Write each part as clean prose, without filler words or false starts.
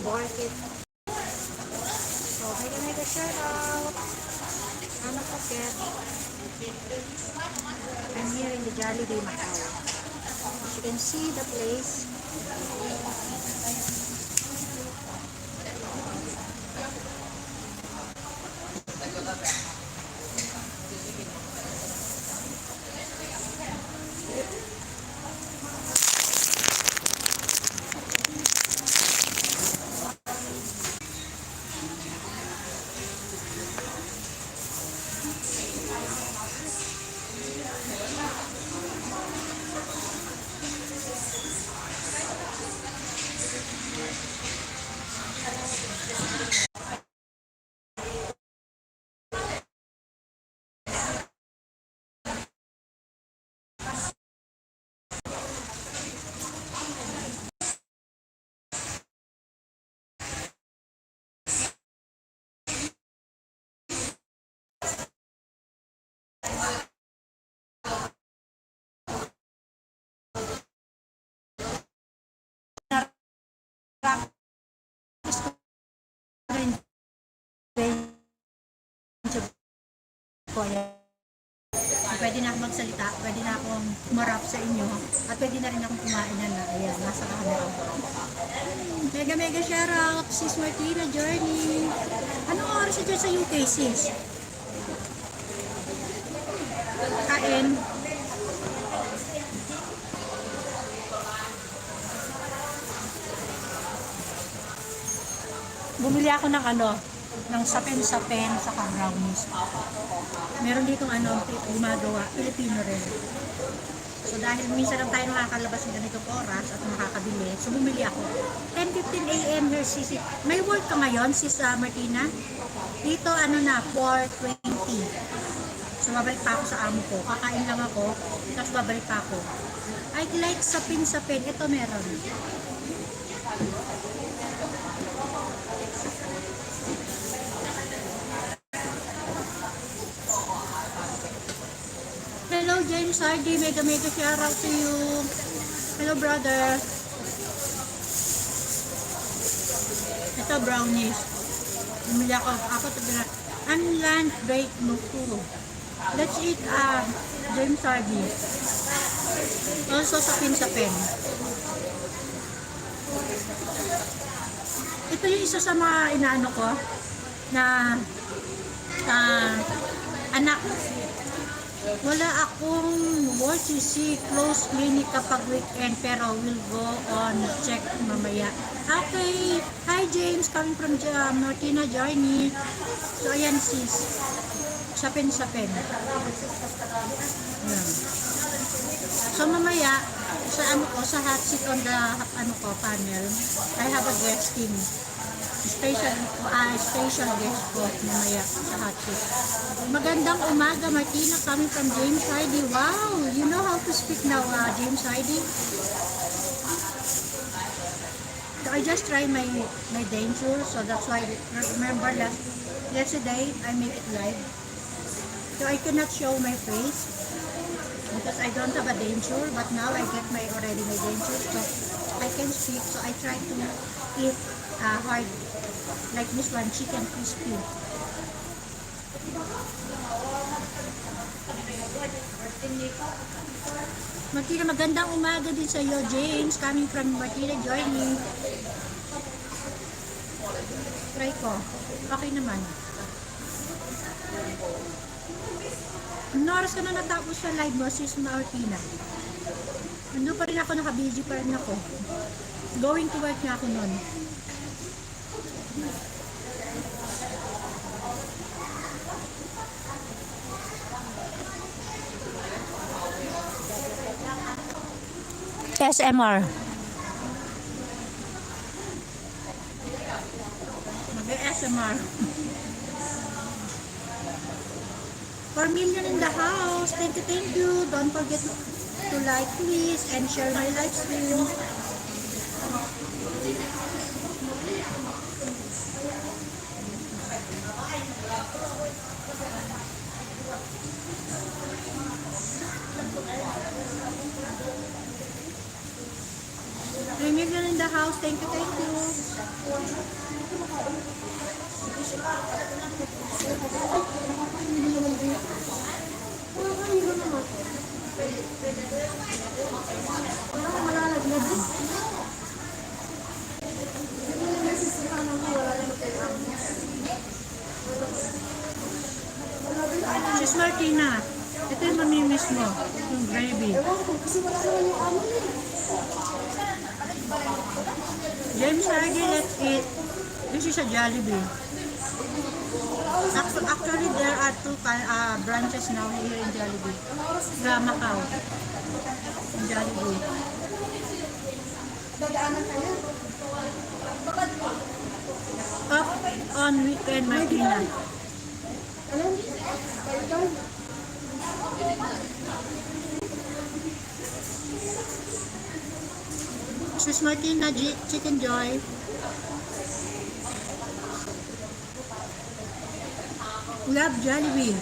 Orchid. So, mega shout out. Don't forget, I'm here in the Jollibee Macau. As you can see the place. Pwede na akong magsalita, pwede na akong umarap sa inyo, at pwede na rin akong kumain na ayan, nasa camera. Mega shoutout, sis Martina Journey. Anong oras dyan sa UK, sis? Kain. Bumili ako ng ng sapen-sapen sa brownies. Meron ditong gumagawa, Pilipino rin. So dahil minsan lang tayo nakakalabas ng ganitong oras at makakabili, so bumili ako. 10:15 AM here, sis. May work ka ngayon, sis Martina? Dito na, 4:20. So babalik pa ako sa amo ko. Kakain lang ako, tapos babalik pa ako. I'd like sapin-sapin. Ito meron. Hello James Hardy, mega shout out to you. Hello brother. Ito brownies. Bumili ako ito na unland baked muku. Let's eat James Hardy. Also sapin-sapin. Ito yung isa sa mga inaano ko na anak. Wala akong work to see close clinic kapag weekend, pero will go on check mamaya. Okay, hi James, coming from Martina Journey. So ayan sis, sapin-sapin. So mamaya sa sa hot seat on the panel, I have a guesting. Special guest po mamaya sa hot seat. Magandang umaga Martina, coming from James Hardy. Wow, you know how to speak now, James Hardy. So I just tried my denture, so that's why remember yesterday I made it live. So I cannot show my face because I don't have a denture, but now I get already my denture, so I can speak. So I try to eat hard like this one, chicken crispy. Martina, magandang umaga din sa iyo, James, coming from Martina Joining. Try ko. Okay naman. Ano oras ka na natapos sa live mo, sis Martina? Ando pa rin ako, naka-busy pa rin ako. Going to work na ako nun. SMR. Mag-SMR. 4 million in the house. Thank you. Don't forget to like please and share my live stream. $3 million in the the house. Thank you, thank you. Sis Martina, ito yung mamimiss mo, yung gravy. James Hardy, let's eat. This is a Jollibee. Actually, there are two branches now here in Jollibee. The MACAU. In Jollibee. Up on weekend, Martina. Sis Martina, Chicken Joy. Love Jollibee.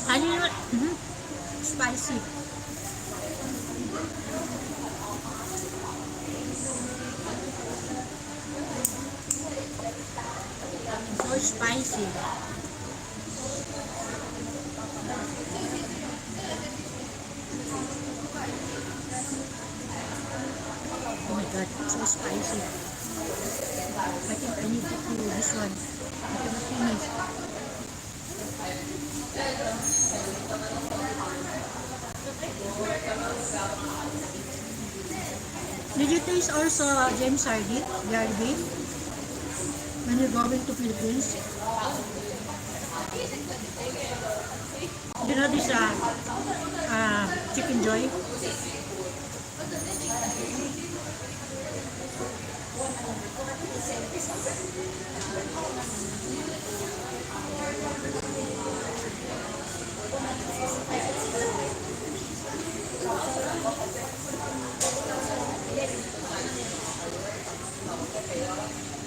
Ano yun? Spicy. So spicy. Oh my god, so spicy. I think I need to do this one. I cannot finish. Did you taste also James Hardy, Jollibee, when you're going to Philippines? You know this Chicken Joy?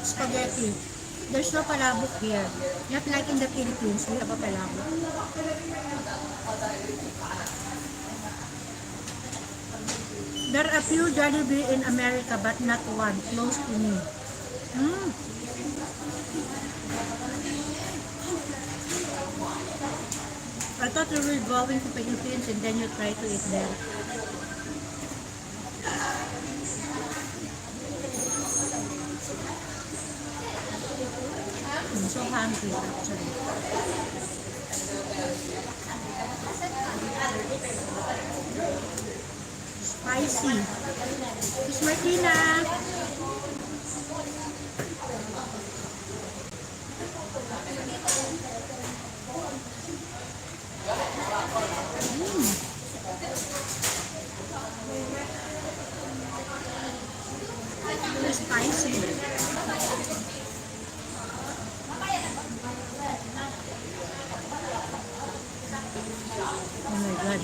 Spaghetti. There's no palabok here. Not like in the Philippines, we have a palabok. There are a few Jollibee in America, but not one close to me. I thought you were going to Philippines and then you try to eat there. I'm so hungry actually. Spicy. Miss Martina. Spicy. Oh my god.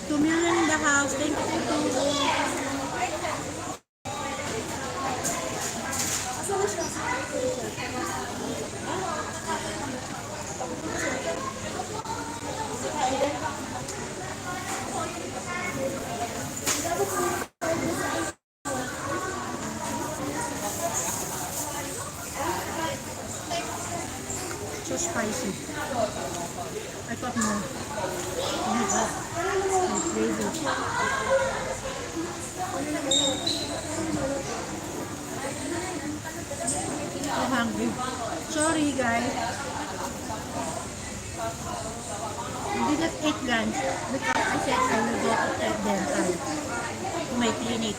2 million in the house. Thank you. So spicy. I thought more. Oh my god. My favorite. So hungry. Sorry guys. I didn't eat lunch because I said I will go to dental to my clinic.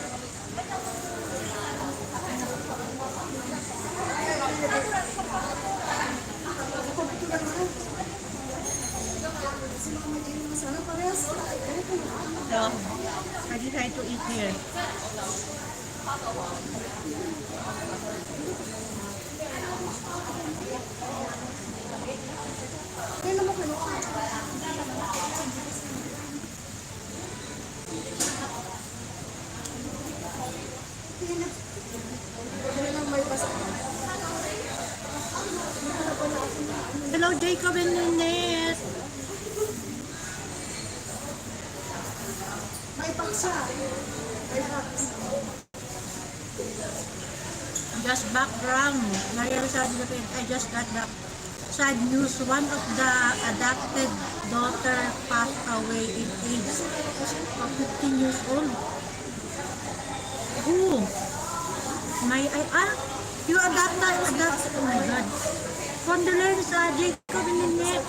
So, I decided to eat here. Hello, Jacob and Ninette. May paksa. May paksa. Just background. Rosario Dela Pena, I just got the sad news. One of the adopted daughter passed away in age of 15 years old. Who? You adopted, oh my God. Condolence, Jacob and Ninette.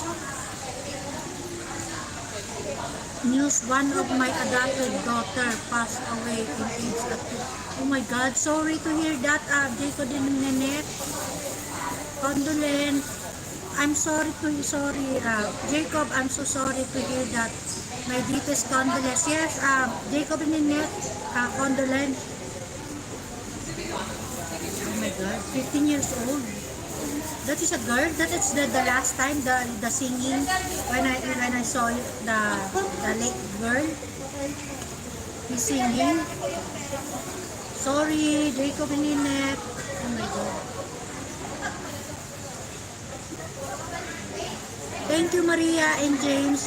News, one of my adopted daughter passed away in age of 15. Oh my God, sorry to hear that, Jacob and Ninette. Condolence. I'm sorry, Jacob, I'm so sorry to hear that. My deepest condolence. Yes, Jacob and Ninette, condolence. Oh my God, 15 years old. That is a girl. That is the last time the singing when I saw the late girl. He's singing. Sorry, Jacob and Ninette. Oh my God. Thank you, Maria and James.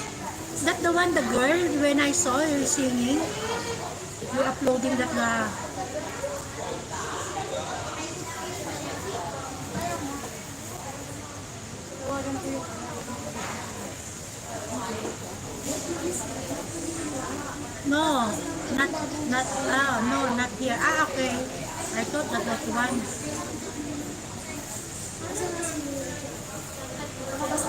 That the one, the girl, when I saw her singing, you uploading that No, not here. Okay. I thought that was one.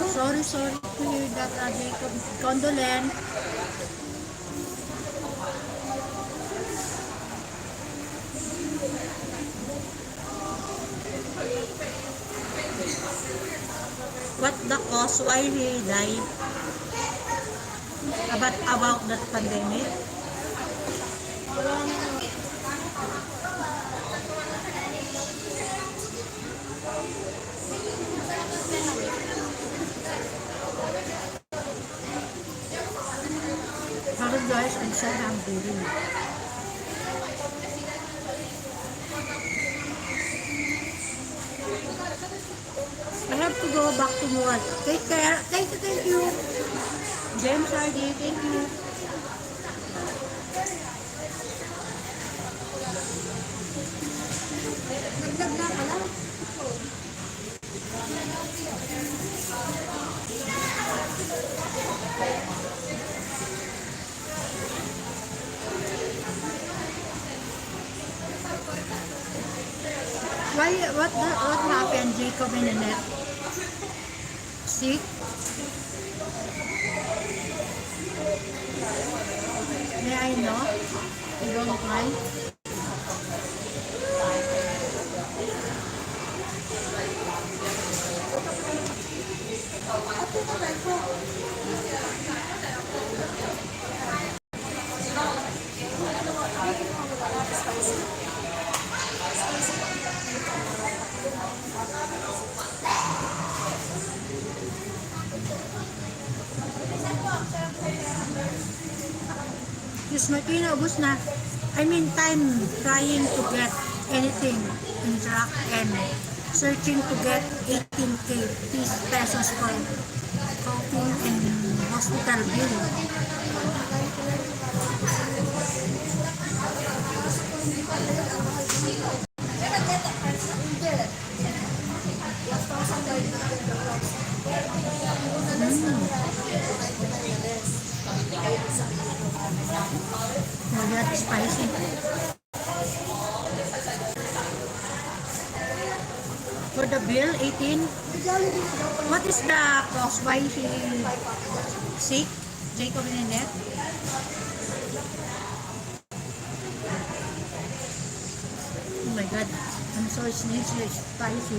Sorry to hear that, Jacob. Condolence. What the cause? Why he died? About that pandemic? Hello guys, I'm so hungry. I have to go back to work. Take care. Thank you. James RD, thank you. Nagdag na pala. What happened, Jacob and Annette? Sick? May I know? You don't mind? Yes, Martina, ubus na. I mean, time trying to get anything in track and searching to get 18K pesos for coping and hospital bill. Oh, that's spicy. For the bill, 18. What is the cause? Why he sick? Jacob and Annette? Oh my God, I'm so spicy.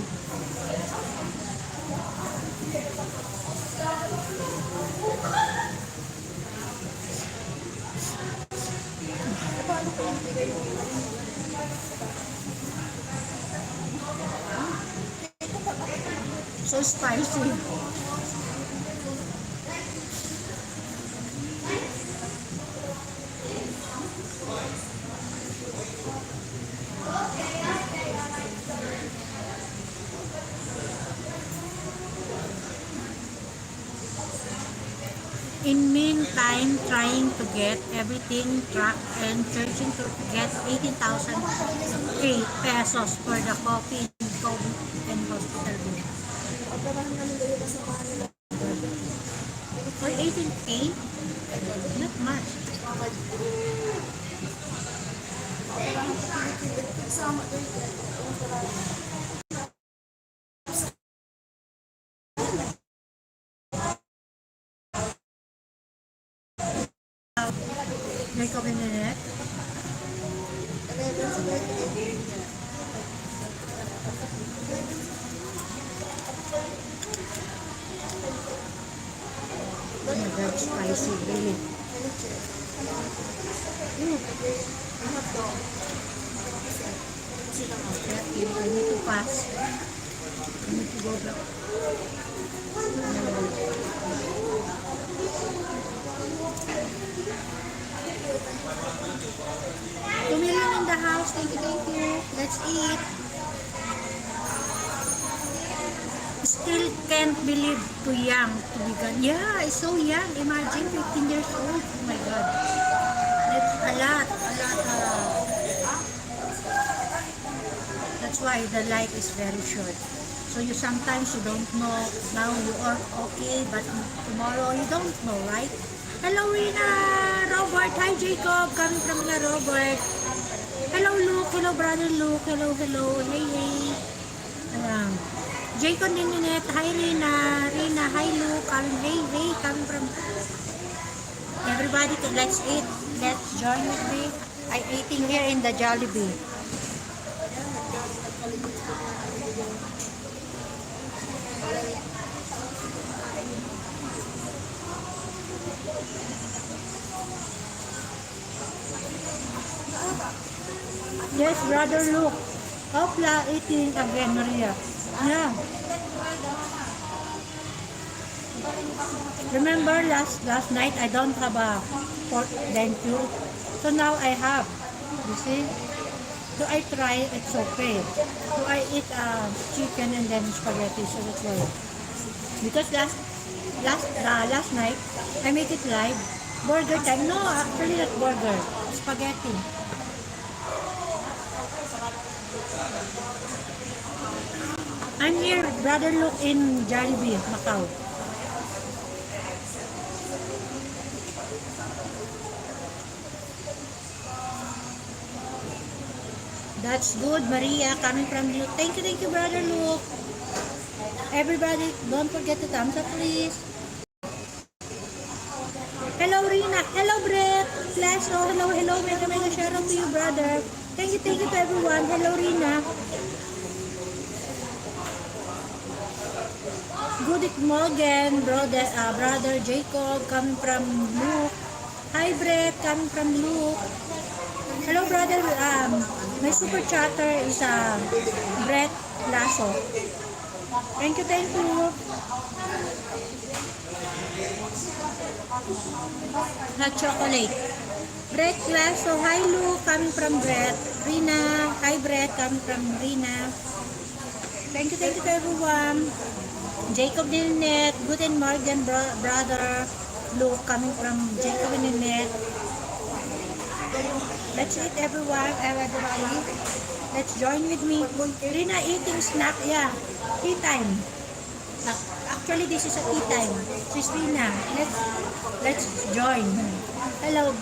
So spicy. In meantime, trying to get everything tracked and searching to get 18,000 pesos for the coffee and COVID and hospital bill. For 18K, not much. May coffee minute. Oh my God, spicy, really. Okay, I need to pass. I need to go back. Tumilin in the house. Thank you. Let's eat. Still can't believe too young to be gone. Yeah, it's so young. Imagine 15 years old. Oh my God. That's a lot. That's why the life is very short. So you sometimes you don't know. Now you are okay, but tomorrow you don't know, right? Hello, Rina! Robert! Hi, Jacob! Coming from the Robert. Hello, Luke! Hello, brother Luke! Hello! Hey! Ayan. Jacob Nininette! Hi, Rina! Rina! Hi, Luke! Hey! Coming from... Everybody, let's eat. Let's join with me. I'm eating here in the Jollibee. Yes, brother Luke. Hopla eating again, Maria. Yeah. Remember last night I don't have a pork denture. So now I have. You see? So I try, it's okay. So I eat chicken and then spaghetti. So that's why. Because last night I make it live. Burger time. No, actually not burger. Spaghetti. I'm here, brother Luke, in Jollibee, Macau. That's good, Maria, coming from Luke. Thank you, brother Luke. Everybody, don't forget to thumbs up, please. Hello, Rina. Hello, Brett. Flash. Oh, hello. Mega shout out to you, brother. Thank you to everyone. Hello, Rina. Good morning, brother Jacob, coming from Luke. Hi, Brett, coming from Luke. Hello, brother. My super chatter is Brett Lasso. Thank you. Hot chocolate. Brett Lasso. Hi, Luke, coming from Brett. Rina. Hi, Brett, coming from Rina. Thank you to everyone. Jacob Ninet, Guten Morgen, brother Luke, coming from Jacob Ninet. Let's eat, everyone. Everybody. Let's join with me. Rina eating snack, yeah. Tea time. Actually, this is a tea time. Christina, let's join. Hello,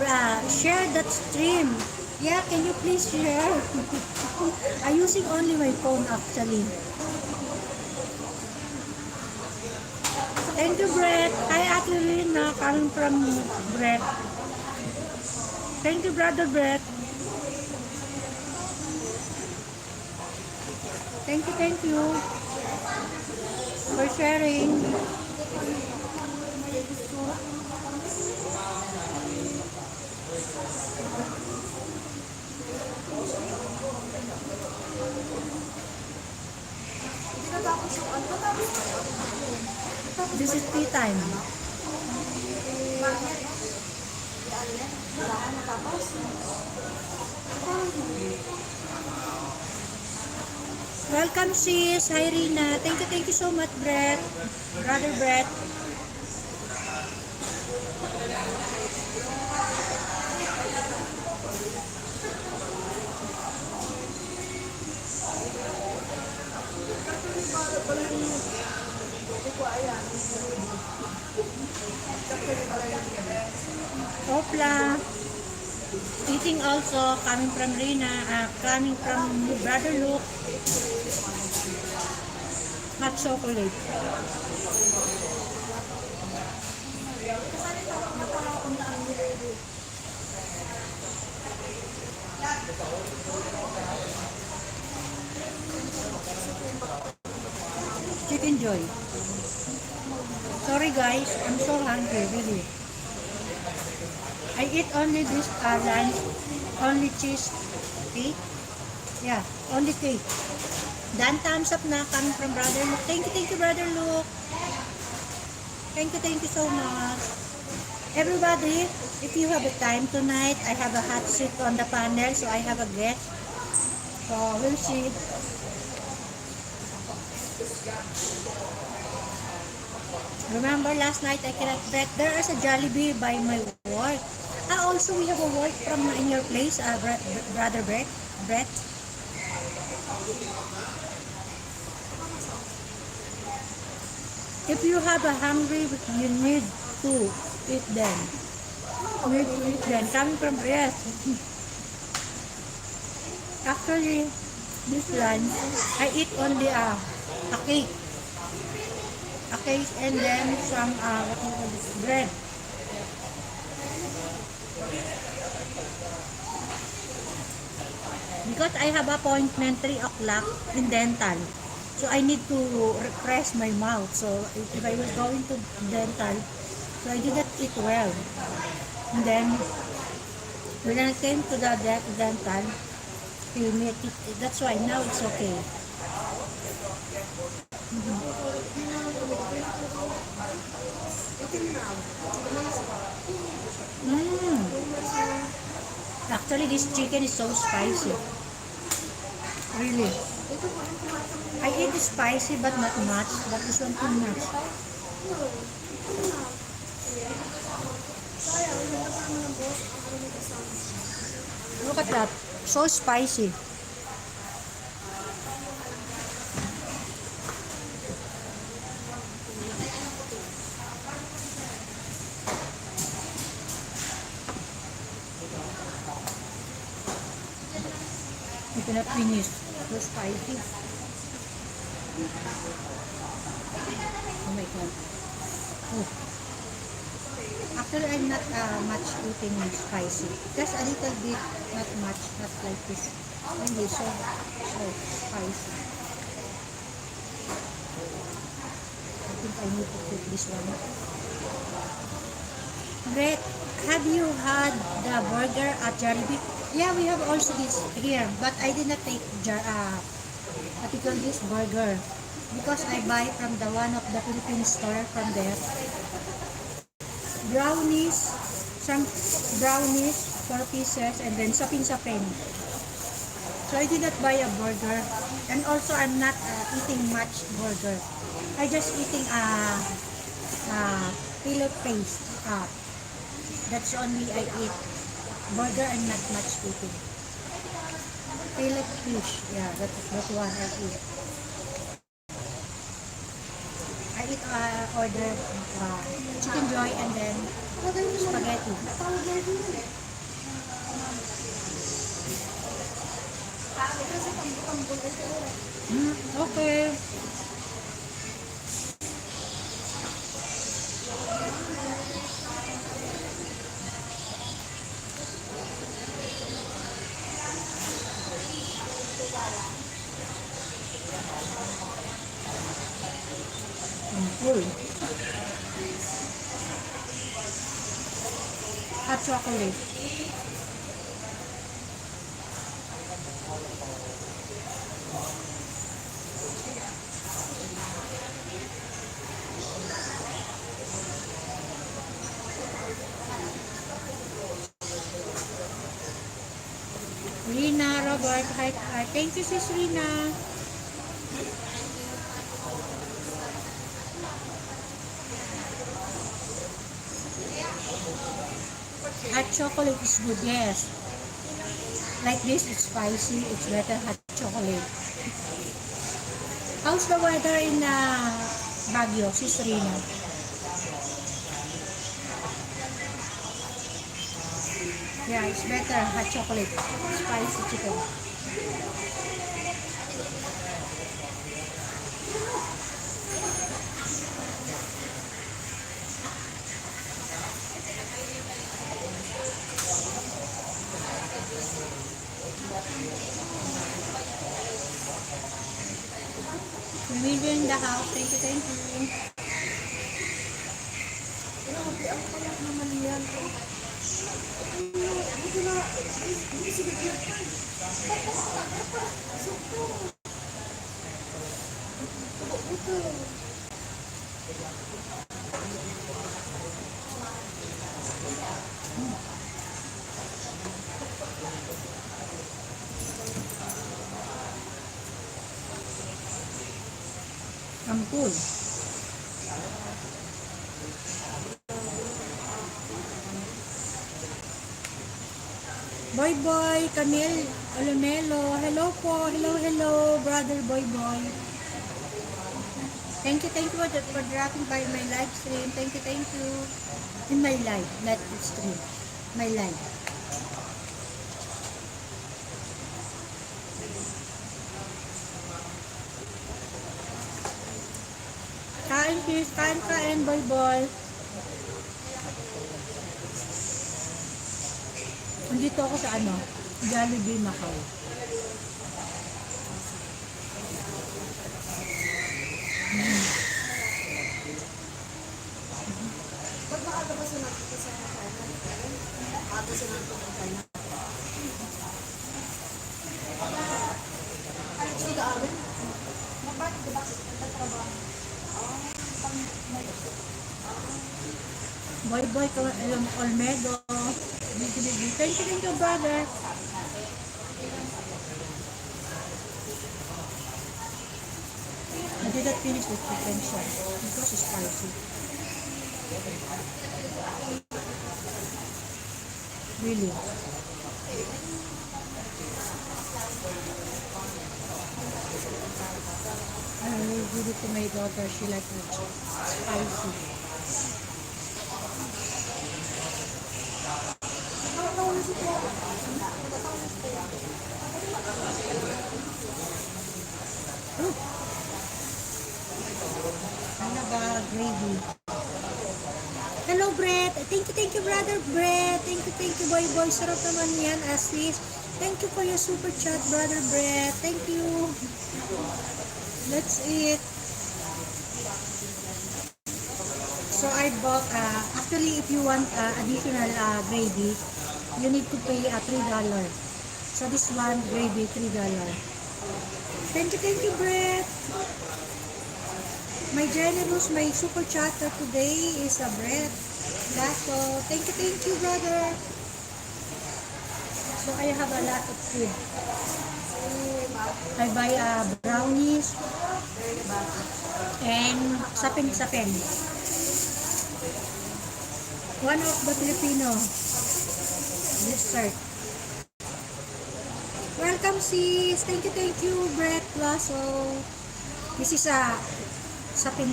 share that stream. Yeah, can you please share? I'm using only my phone actually. Thank you, Brett. Hi, Ate Rina, coming from Brett. Thank you, brother Brett. Thank you for sharing. This is tea time. Welcome, sis. Hi, Rina. Thank you so much, Brett. Brother Brett. Opla. Eating also, coming from Rina, coming from Brother Luke, hot chocolate. Chicken Joy. Sorry guys, I'm so hungry, really. I eat only this lunch, only cheese cake. Yeah, only cake. Dan thumbs up na coming from Brother Luke. Thank you, Brother Luke. Thank you so much. Everybody, if you have a time tonight, I have a hot seat on the panel, so I have a guest. So we'll see. Remember last night I cannot bet there is a Jollibee by my work. Also we have a work from in your place, Brother Brett. If you have a hungry, you need to eat them. Coming from Brett. Actually, this lunch, I eat only a cake. A cake and then some what you call this, bread. Because I have appointment 3 o'clock in dental. So I need to refresh my mouth. So if I was going to dental, so I didn't eat well. And then when I came to the dental, he made it. That's why now it's okay. Actually, this chicken is so spicy. Really. I eat spicy but not much. But this one too much. Look at that. So spicy. You cannot finish. So spicy. Oh my god. Oh. Actually, I'm not much eating spicy. Just a little bit, not much, not like this. Hindi so spicy. I think I need to cook this one. Great. Have you had the burger at Jollibee? Yeah, we have also this here, but I did not take what you call this burger because I buy from the one of the Philippine store from there. Brownies, some brownies, 4 pieces, and then sapin-sapin. So I did not buy a burger, and also I'm not eating much burger. I just eating fillet paste. That's only I eat. Burger I'm not much eating. Fillet fish, yeah, that one I eat. I eat order chicken joy and then spaghetti. Okay. Full. Hot chocolate. Rina, Robert, hi. Thank you, sis Rina. Hot chocolate is good, yes. Like this, it's spicy. It's better hot chocolate. How's the weather in Baguio, sis Rina? Yeah, it's better. Hot chocolate. Spicy chicken. Media in the house. Thank you, thank you. Grabe, ang palat naman yan. Buti na, hindi sige yan. Sukto. Buto. Ampul. Boy Boy, Camille, Olomelo. Hello po. Hello, hello, brother Boy Boy. Thank you for dropping by my live stream. Thank you. In my live, not stream. My live. Kain, please. Kain, Boy Boy. Nandito ako sa Jollibee, Macau. Ba't maaga ba sa natin sa kanan? Maaga sa natin ang kanan. Ay, so daamin? Bakit ba? Nagtatrabaho. Boy Boy, Olmedo. Thank you, brother. I did not finish the chicken shop because it's spicy. Really. I will give it to my daughter. She likes it spicy. Ano ba, gravy? Hello, Brett. Thank you, brother Brett. Thank you, Boy Boy. Sarap naman yan, assist. Thank you for your super chat, brother Brett. Thank you. Let's eat. So I bought, actually if you want additional gravy, you need to pay $3. So this one, gravy, $3. Thank you, Brett. My generous, my super chatter today is a Brett. Lasso. Thank you, brother. So I have a lot of food. I buy brownies and sapin. One of the Filipino dessert. Welcome, sis. Thank you, Brett Lasso. This is a sapin.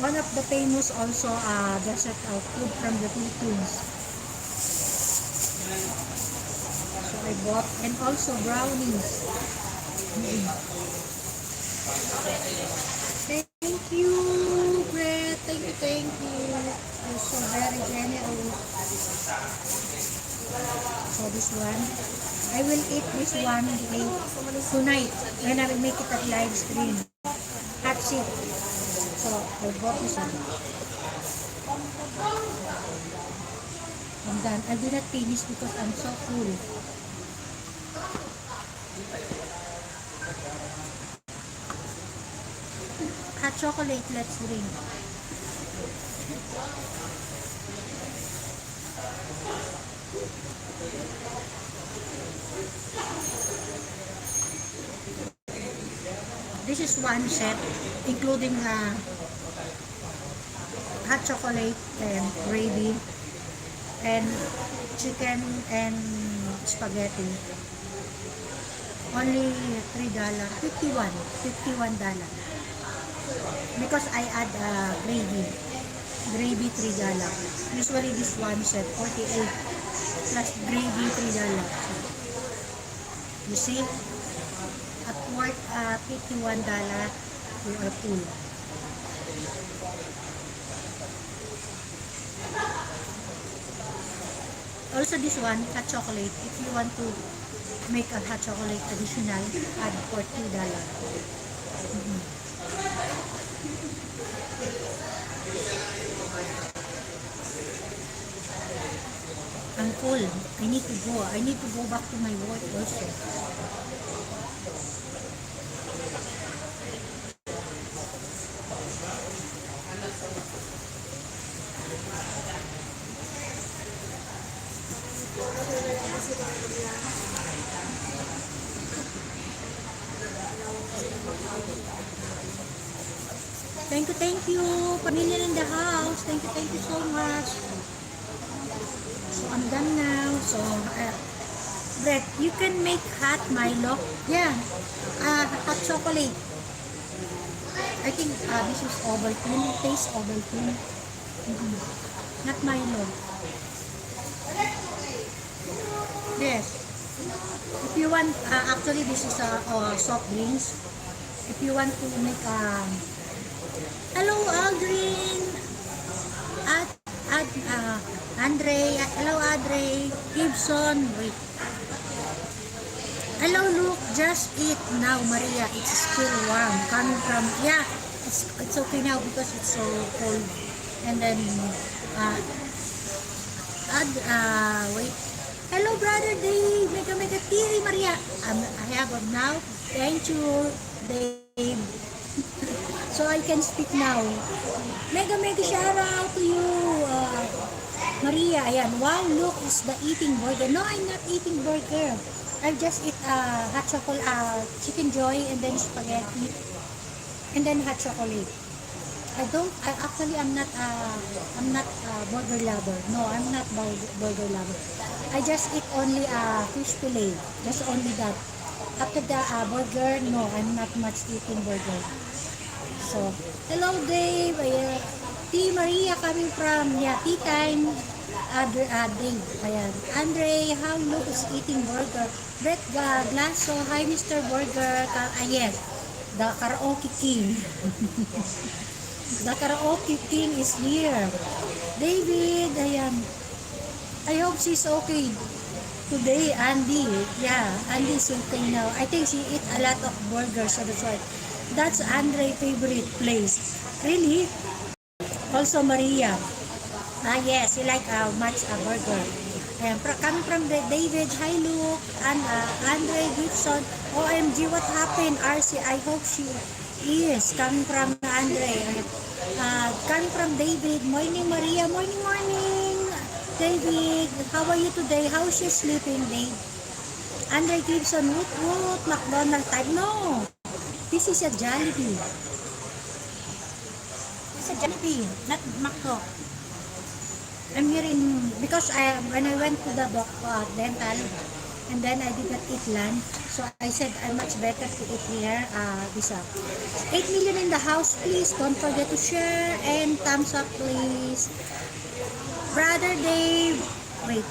One of the famous also dessert food from the Philippines. So I bought, and also brownies. Thank you, Brett. Thank you. You're so very generous. So this one, I will eat this one tonight when I will make it at live stream. Hot seat. So I bought this one. I'm done. I did not finish because I'm so full. Hot chocolate, let's drink. This is one set, including hot chocolate and gravy and chicken and spaghetti. Only $3, $51. Because I add gravy $3. Usually this one set 48 plus gravy $3. You see? At worth $51 or two. Also this one, hot chocolate. If you want to make a hot chocolate additional, add for $2. I'm full. I need to go. I need to go back to my work also. Thank you. Pamilya in the house. Thank you so much. So I'm done now. So, Brett, you can make hot Milo. Yeah, hot chocolate. I think this is Ovaltine. Taste Ovaltine. Not Milo. Yes. If you want, actually this is soft drinks. If you want to make hello Aldrin, Andre, hello Andre, Gibson, wait. Hello Luke, just eat now Maria, it's still warm, coming from, yeah, it's okay now because it's so cold. And then, wait. Hello brother Dave, mega tiri Maria. I have one now. Thank you Dave. So I can speak now. Mega shout out to you Maria. Ayan. Wow, look, is the eating burger. No, I'm not eating burger. I just eat hot chocolate, chicken joy, and then spaghetti, and then hot chocolate. I'm not burger lover. No, I'm not burger lover. I just eat only fish fillet. Just only that. After the burger, no, I'm not much eating burger. So, hello Dave. T. Maria coming from, yeah, tea time. Dave. Ayan. Andre, how Luke is eating burger. Brett Glasso, hi Mr. Burger. Yes, the karaoke king. The karaoke king is here. David, ayan. I hope she's okay today, Andy. Yeah, Andy's okay now. I think she eat a lot of burgers, so that's why. That's Andre's favorite place. Really? Also Maria. Yes, he like much a burger. Ayan, coming from David, hi Luke, and Andre Gibson. OMG, what happened? RC, I hope she is coming from Andre. Coming from David, morning Maria, morning. David, how are you today? How is you sleeping, Dave? Andre Gibson, woot, McDonald's time. No, this is a Jollibee. It's a Jollibee, not Macau. I'm here because when I went to the dental, and then I did not eat lunch, so I said I'm much better to eat here. This 8 million in the house, please don't forget to share and thumbs up, please. Brother Dave, wait,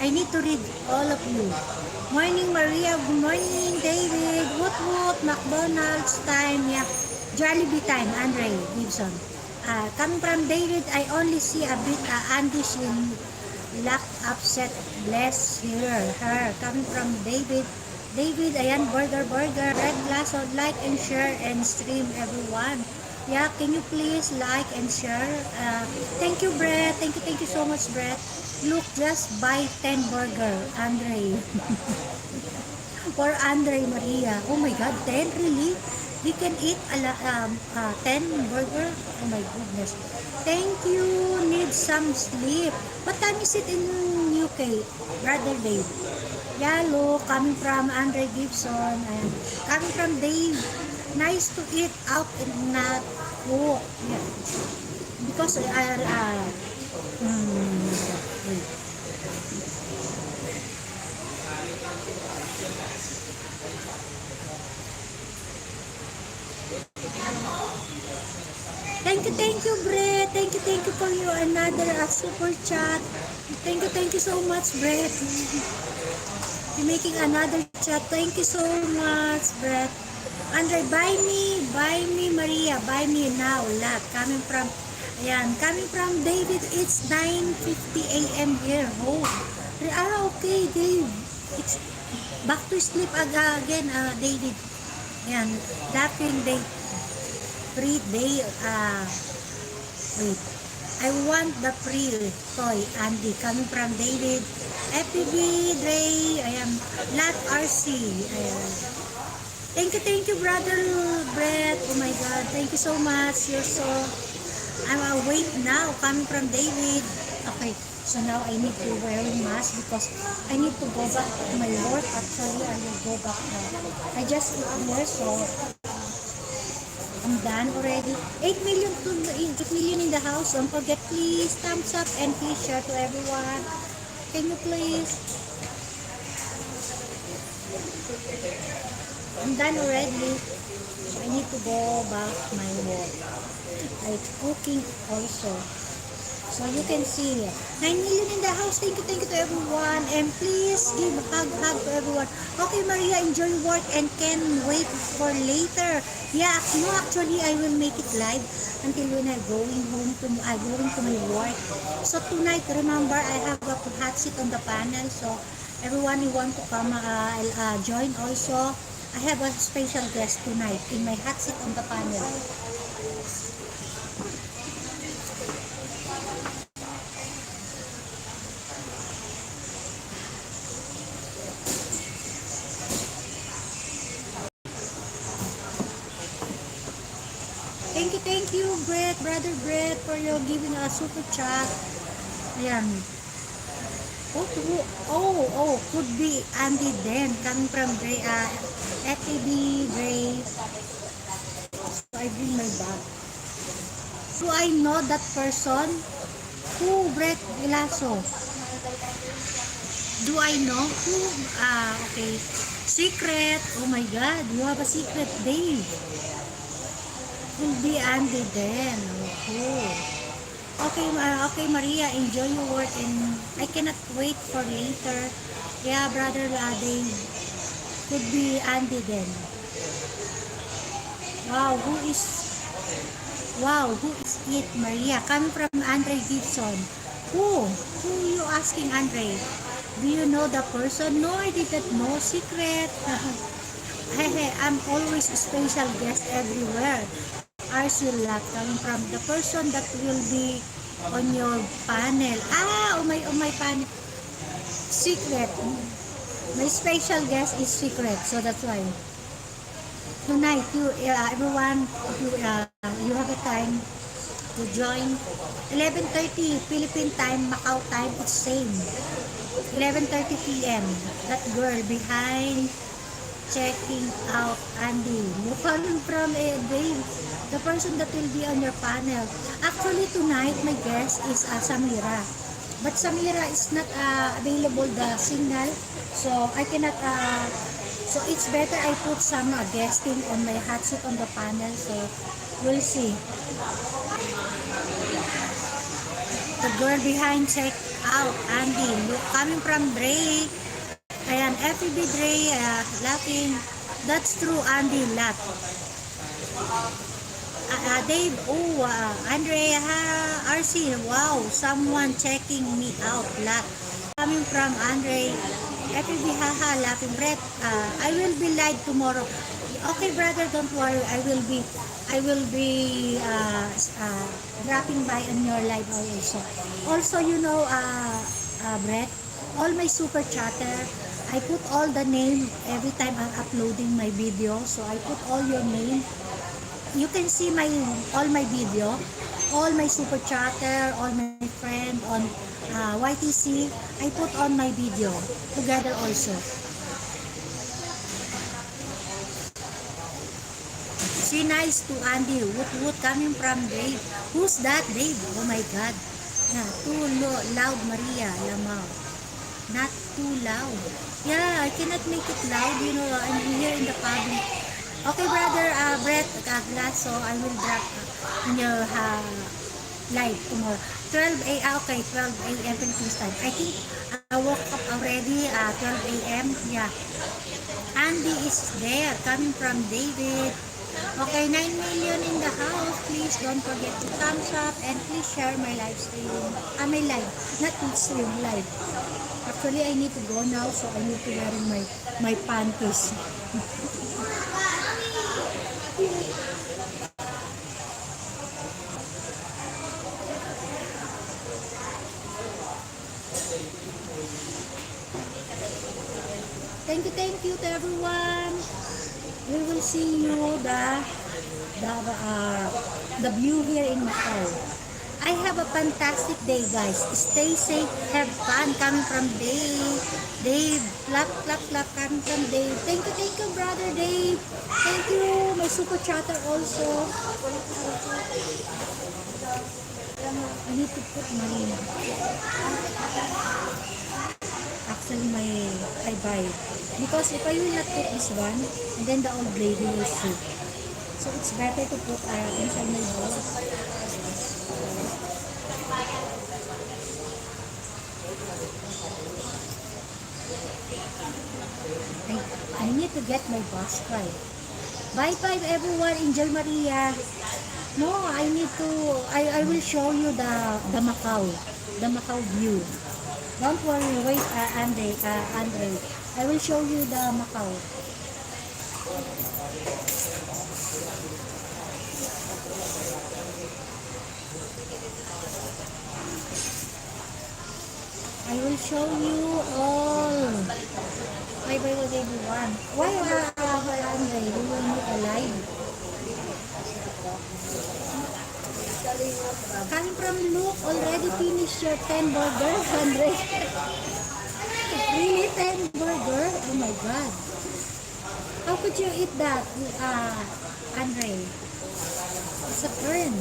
I need to read all of you. Morning Maria, good morning David, woot, McDonald's time, yeah, Jollibee time, Andre Gibson. Coming from David, I only see a bit Andy's in lack upset, bless her. Coming from David, ayan, burger, red glass of like and share and stream everyone. Yeah, can you please like and share? Thank you, Brett. Thank you so much, Brett. Look, just buy 10 burger, Andre. For Andre Maria. Oh my God, 10? Really? We can eat 10 burger? Oh my goodness. Thank you. Need some sleep. What time is it in UK, Brother Dave? Yeah, look, coming from Andre Gibson. And coming from Dave. Nice to eat out and not cook. Yeah. Because wait. Thank you Brett. Thank you for your another super chat. Thank you so much, Brett. You're making another chat. Thank you so much, Brett. Andre, buy me, Maria, buy me now, lot. Coming from, ayan, coming from David, it's 9:50 a.m. here, home. Okay, Dave. It's back to sleep again, David. Ayan, dating day, free day, wait. I want the free toy, Andy, coming from David. FPB, Dre, ayan, Lat RC, ayan. Thank you, brother Brett. Oh my God, thank you so much. You're so, I'm awake now, coming from David. Okay, so now I need to wear a mask because I need to go back to my work. Actually, I will go back now. I just eat here, so I'm done already. 8 million in the house. Don't forget, please thumbs up and please share to everyone. Can you please? I'm done already. So I need to go back to my work. I'm cooking also. So you can see 9 million in the house. Thank you to everyone. And please give a hug to everyone. Okay, Maria, enjoy work and can wait for later. Yeah, no, actually, I will make it live until when I'm going home to my work. So tonight, remember, I have a hot seat on the panel. So everyone who want to come, I'll join also. I have a special guest tonight in my hot seat on the panel. Thank you, Brett, brother Brett, for your giving a super chat. Ayan. Could be Andy then, coming from Dre, FTB, Dre. So I bring my bag. Do I know that person? Who, Brett Ilaso? Do I know? Who? Okay. Secret. Oh my God, you have a secret, Dave. Could be Andy then. Okay, Maria, enjoy your work and I cannot wait for later. Yeah, brother Dave. Could be Andy then. Wow, who is it, Maria? Coming from Andre Gibson. Who you asking, Andre? Do you know the person? No, I didn't know. Secret. Hey, I'm always a special guest everywhere. Arsulat, coming from the person that will be on your panel. Oh my panel. Secret. My special guest is secret, so that's why. Tonight, everyone, you have a time to join. 11:30 Philippine time, Macau time, it's same. 11:30 p.m. That girl behind checking out Andy. You coming from Dave, the person that will be on your panel. Actually, tonight, my guest is Samira. But Samira is not available the signal. So, I cannot, so it's better I put some guesting on my hot seat on the panel. So, we'll see. The girl behind check out Andy. Look, coming from Dre. Ayan, FB Dre, laughing. That's true, Andy, laugh. Dave, Andre, RC, wow, someone checking me out, laugh. Coming from Andre, FB, haha, laughing. Brett, I will be live tomorrow. Okay, brother, don't worry. I will be dropping by on your live also. Also, you know, Brett, all my super chatter, I put all the name every time I'm uploading my video. So I put all your name. You can see all my video, all my super chatter, all my friend on YTC. I put on my video together also. She nice to Andy. Wood coming from Dave. Who's that, Dave? Oh my God. Yeah, too loud, Maria Lamau. Not too loud. Yeah, I cannot make it loud. You know, I'm here in the public. Okay, brother Brett, so I will drop in your live tomorrow. 12 a.m. Okay, 12 a.m. Philippines time. I think I woke up already 12 a.m. Yeah. Andy is there, coming from David. Okay, 9 million in the house. Please don't forget to thumbs up and please share my live stream. My live, not stream, live. Actually, I need to go now, so I need to wear my panties. Thank you to everyone. We will see you the view here in Macau. I have a fantastic day, guys. Stay safe, have fun. Coming from Dave, clap, clap, clap. Coming from Dave. Thank you, brother Dave. Thank you, my super chatter also. I need to put my actually I buy because if I will not put this one and then the old lady will see, so it's better to put inside my bowl. I need to get my bus right. Bye everyone. Angel Maria. No, I will show you the Macau view. Don't worry, wait, Andre. I will show you the Macau. I will show you all. Bye, everyone. Why, Andre? We will meet alive. Coming from Luke, already finished your 10 burger, Andre. Really, 10 burger? Oh my God. How could you eat that, Andre? It's a burn.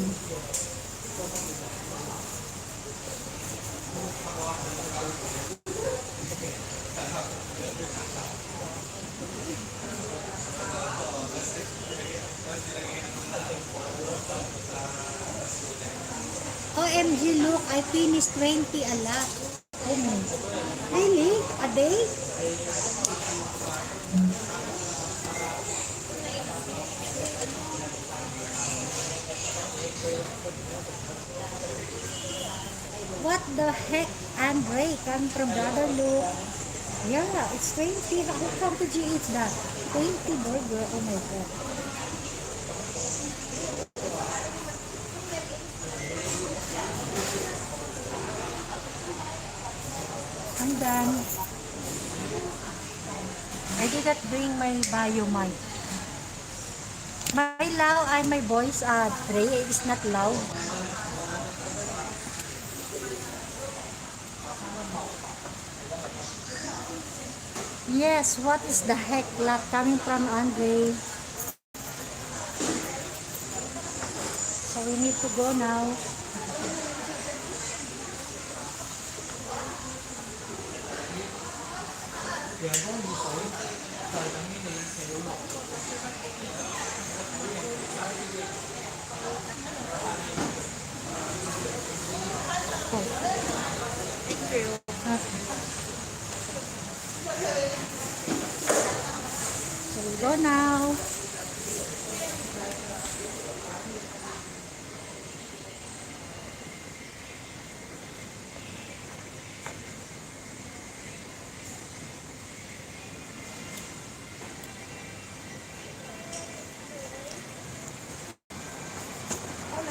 OMG, look, I finished 20 a lot. Oh my. Really? A day? What the heck, Andre? Coming from Brother Luke. Yeah, it's 20. How could you eat that? 20 burger. Oh my God. I'm done. I did not bring my bio mic. My loud and my voice Dre is not loud. Yes, what is the heck laugh coming from Andre? So we need to go now. So we go now.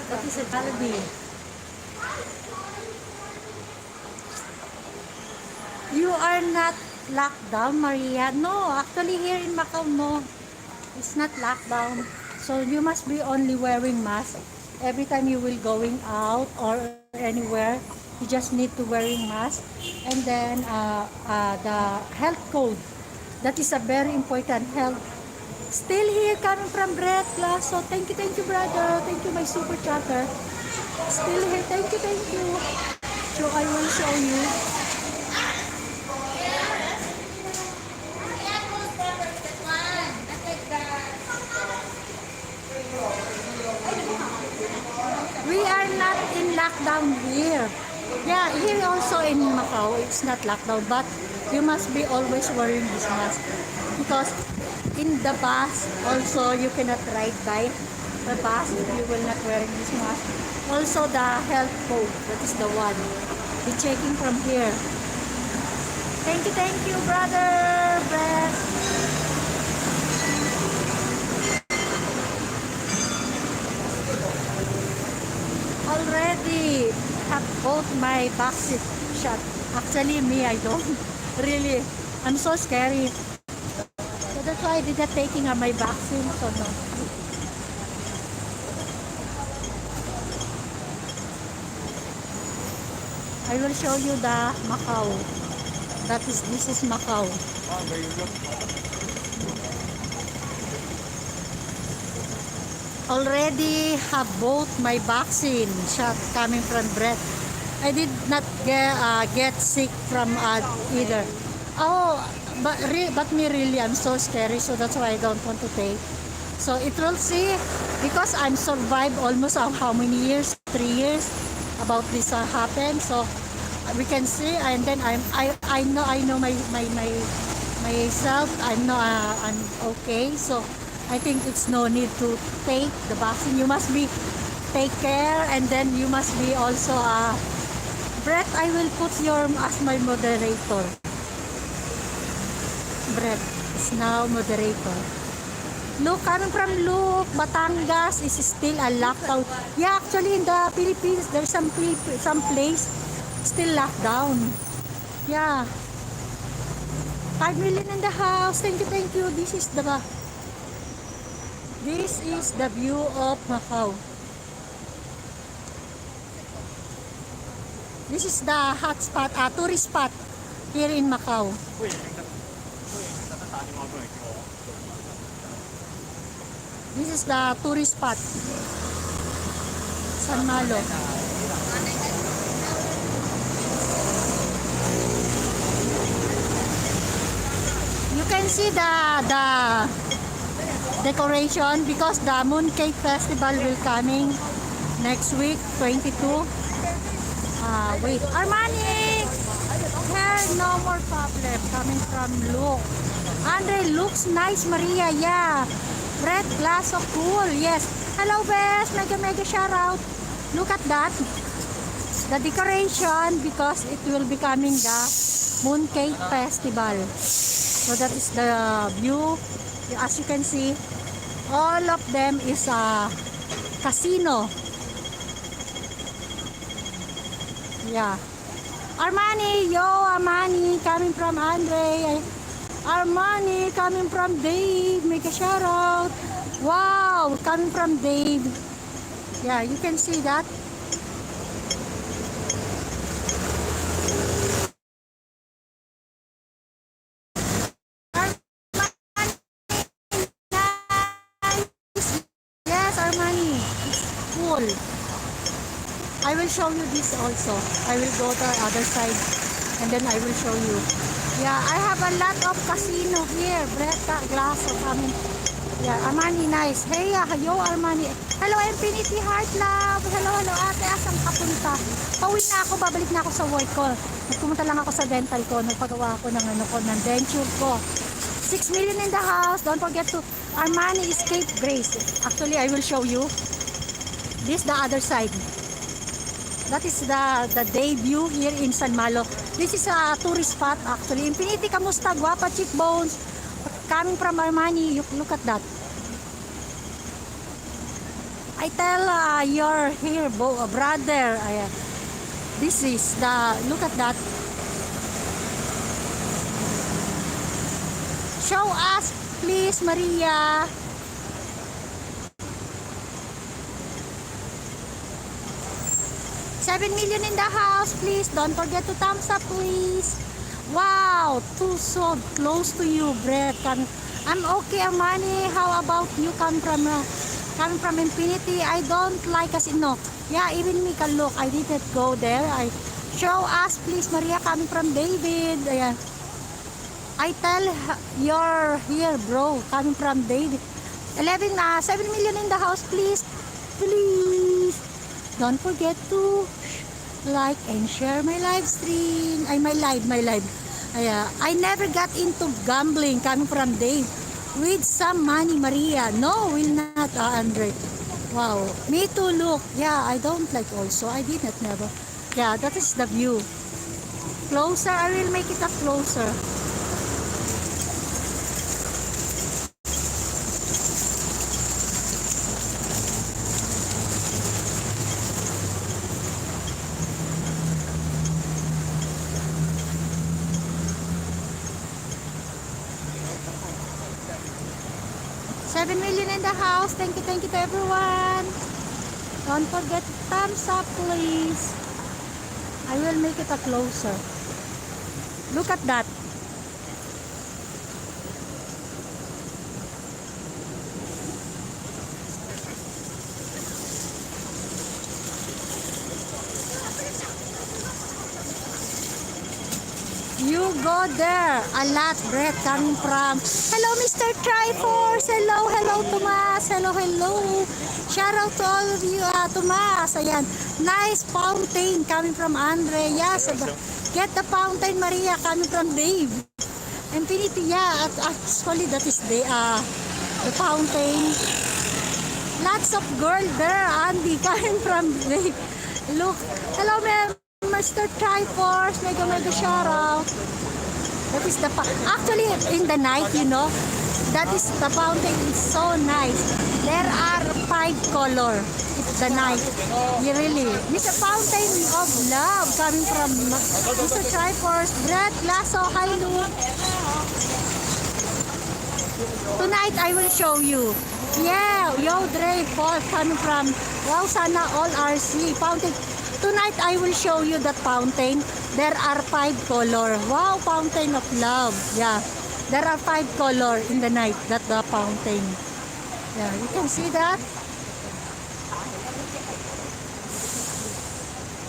That is a Jollibee. You are not locked down, Maria. No, actually here in Macau, no. It's not locked down. So you must be only wearing mask. Every time you will going out or anywhere, you just need to wearing mask. And then the health code. That is a very important health. Still here coming from Brett class. So thank you, brother. Thank you, my super chatter. Still here. Thank you. So I will show you. We are not in here. Yeah, here also in Macau, it's not lockdown, but you must be always wearing this mask because in the bus also you cannot ride by the bus if you will not wearing this mask. Also the health code, that is the one. Be checking from here. Thank you, brother. Bless. Already have both my vaccine shot. Actually, me, I don't. Really, I'm so scary. So that's why I did not taking my vaccine. So no. I will show you the Macau. This is Macau. Already have both my vaccine shot coming from breath. I did not get sick from either. Oh, but me really, I'm so scary, so that's why I don't want to take. So it will see, because I'm survived almost how many years, 3 years about this happened. So we can see, and then I know myself. I know I'm okay. So I think it's no need to take the vaccine. You must be take care, and then you must be also Brett, I will put your as my moderator. Brett is now moderator. Look, coming from Batangas is still a lockdown. Yeah, actually in the Philippines there's some place still locked down. Yeah. 5 million in the house. Thank you. This is the view of Macau. This is the hot spot, tourist spot here in Macau. This is the tourist spot, San Malo. You can see the decoration because the Mooncake Festival will coming next week, 22. Wait, Armani! Here, no more problem coming from Luke. Andre looks nice, Maria. Yeah. Red glass of cool. Yes. Hello, Bess. Mega shout out. Look at that. The decoration because it will be coming the Mooncake Festival. So that is the view. As you can see, all of them is a casino. Yeah. Armani, yo, Armani coming from Andre. Armani coming from Dave. Make a shout out. Wow, coming from Dave. Yeah, you can see that. Yes, Armani. It's cool. I will show you this also. I will go to the other side and then I will show you. Yeah, I have a lot of casino here. Bretta, glass of yeah, Armani, nice. Hey, yo, Armani. Hello, Infinity Heart Love. Hello, ate. Asang kapunta? Pauwi na ako, babalik na ako sa work ko. Nagpumunta lang ako sa dental ko. Nagpagawa ako ng denture ko. 6 million in the house. Don't forget to Armani Escape Grace. Actually, I will show you. This the other side. That is the debut here in San Malo. This is a tourist spot actually. Infinity, kamusta? Guapa, cheekbones. Coming from Armani. Look at that. I tell your here, brother. This is the, look at that. Show us, please, Maria. $7 million in the house, please. Don't forget to thumbs up, please. Wow, too so close to you, Brett. I'm okay, Armani. How about you? Coming from Infinity. I don't like casino. Yeah, even me can look. I didn't go there. I show us, please, Maria. Coming from David. Ayan. I tell you're here, bro. Coming from David. 7 million in the house, please. Please. Don't forget to like and share my live stream. Ay, my live. I never got into gambling, coming from Dave. With some money, Maria. No, will not, Andre. Wow. Me too, look. Yeah, I don't like also. I did not never. Yeah, that is the view. Closer, I will make it a closer. 7 million in the house. Thank you to everyone. Don't forget thumbs up, please. I will make it a closer. Look at that. You go there. A lot bread coming from. Hello, Mr. Triforce. Hello, Tomas. Hello. Shout out to all of you, Tomas. Ayan. Nice fountain coming from Andre. Yes. Get the fountain, Maria, coming from Dave. Infinity, yeah. Actually, that is the fountain. Lots of girl there, Andy, coming from Dave. Look. Hello, ma'am. Mr. Triforce, mega shout out. That is the actually in the night, you know, that is the fountain is so nice. There are 5 color. It's the night. You really. It's a fountain of love coming from Mr. Triforce. Brett Lasso, hi Luke. Tonight I will show you. Yeah, yo Dre Paul coming from wow sana all RC fountain. Tonight I will show you that fountain. There are 5 color. Wow, fountain of love. Yeah. There are 5 color in the night that the fountain. Yeah, you can see that.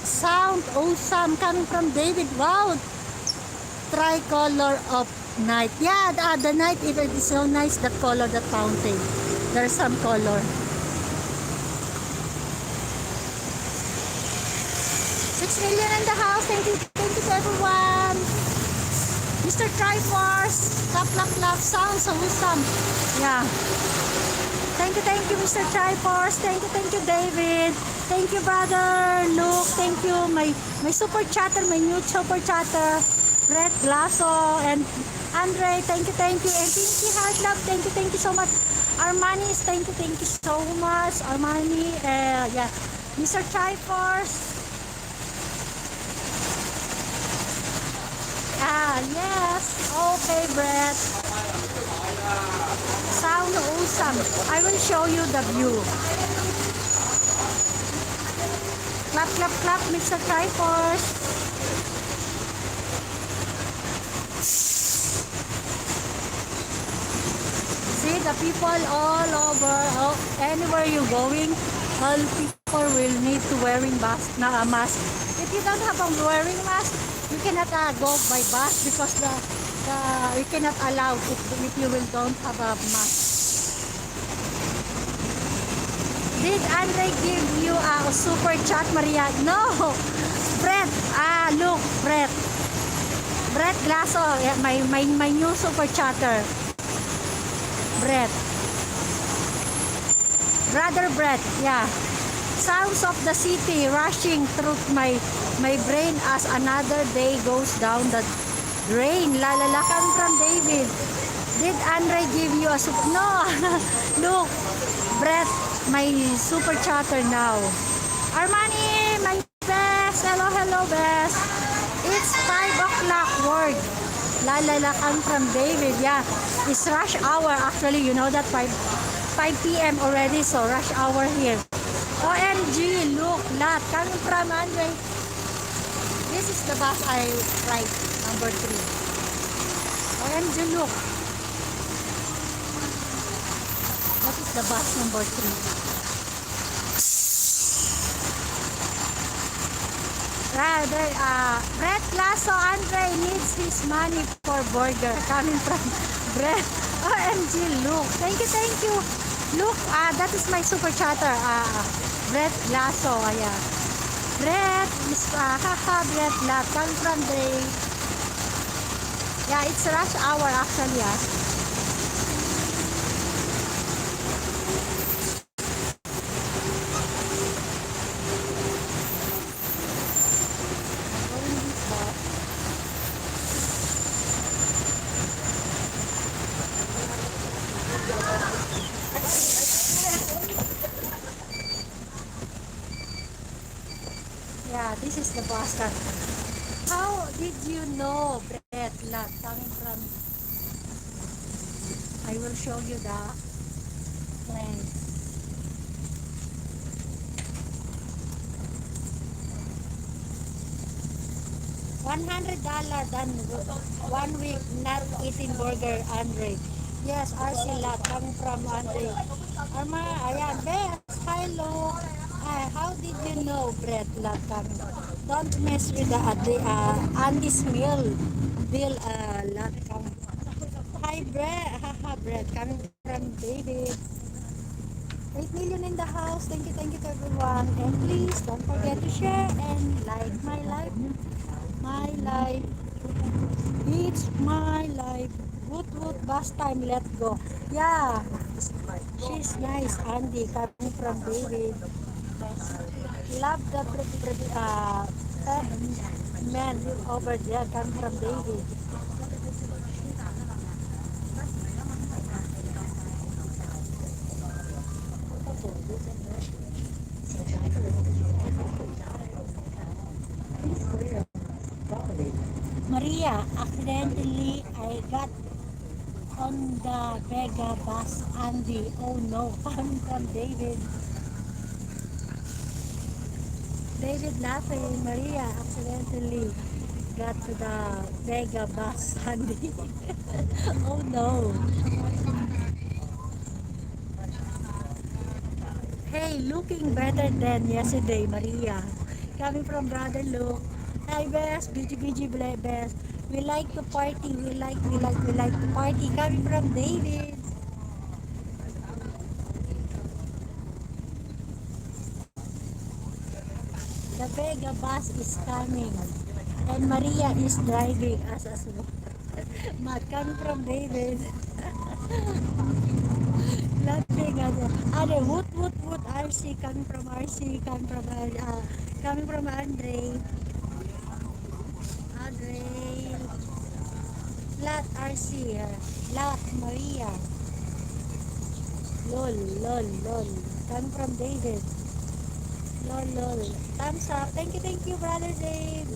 Sound awesome coming from David. Wow. Tricolor of night. Yeah, the night it is so nice that color, that fountain. There's some color. 6 million in the house. Thank you to everyone. Mr. Triforce, clap. Sounds so awesome. Yeah. Thank you, Mr. Triforce. Thank you, David. Thank you, brother Luke. Thank you, my super chatter, my new super chatter, Brett Glasso and Andre. Thank you, and Pinky Heart Love. Thank you so much. Armani, thank you so much. Armani, yeah. Mr. Triforce. Yes. Okay, Brett. Sound awesome. I will show you the view. Clap, Mr. Triforce. See the people all over, anywhere you're going, all people will need to wearing mask. If you don't have a wearing mask, you cannot go by bus because you cannot allow if you will don't have a mask. Did Andre give you a super chat, Maria? No, Brett. Look, Brett Glasso, my new super chatter. Brother Brett, yeah. Sounds of the city rushing through my brain as another day goes down the drain. La come from David. Did Andre give you a super? No. Look, Brett, my super chatter now. Armani, my best. Hello, best. It's 5 o'clock word. La come from David. Yeah, it's rush hour actually. You know that 5 p.m. already, so rush hour here. OMG, look, lot coming from Andre. This is the bus I ride, number 3. OMG, look. That is the bus number 3. Brett Lasso, Andre needs his money for burger. Coming from Brett. OMG, look. Thank you. Look, that is my super chatter. Brett Lasso, yeah. Brett is haha Brett lot coming from the yeah, it's rush hour actually. Yeah, this is the Postal. How did you know, Brett, lot coming from? I will show you the place. $100 than 1 week not eating burger, Andre. Yes, RC lot coming from Andre. Arma, ayan, best. Hello. How did you know, Brett, lot coming? Don't mess with the Andy's meal. Bill, lot coming. Hi, Brett. Haha, Brett coming from David. 8 million in the house. Thank you to everyone. And please don't forget to share and like my life. My life. It's my life. Woot woot, bus time, let's go. Yeah, she's nice, Andy, coming from David. Love the man over there, coming from David. Maria, accidentally I got on the Vega bus, Andy. Oh no, coming from David. David laughing. Maria accidentally got to the Vega bus, Andy. Oh no. Hey, looking better than yesterday, Maria. Coming from Brother Luke. Hi, Best. BG Best. We like to party. We like to party. Coming from David. The Vega bus is coming. And Maria is driving as well. Coming from David. Laughing at woot RC coming from RC coming from Andre Lat RC Lat Maria lol coming from David lol thumbs up. Thank you brother Dave.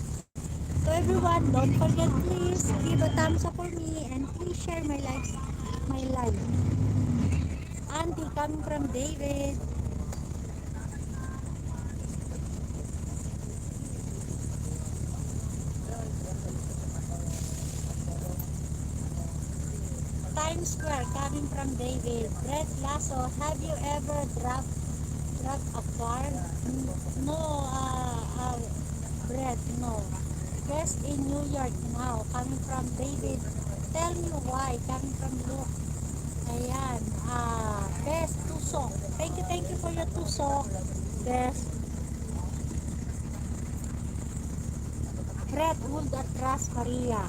So everyone, don't forget, please give a thumbs up for me and please share my live. Auntie coming from David. Times Square coming from David. Red Lasso, have you ever dropped a car? No, Brett, no. Guest in New York now, coming from David. Tell me why, coming from Luke. Ayan, Best Tusok. Thank you for your Tusok. Best. Brett would trust Maria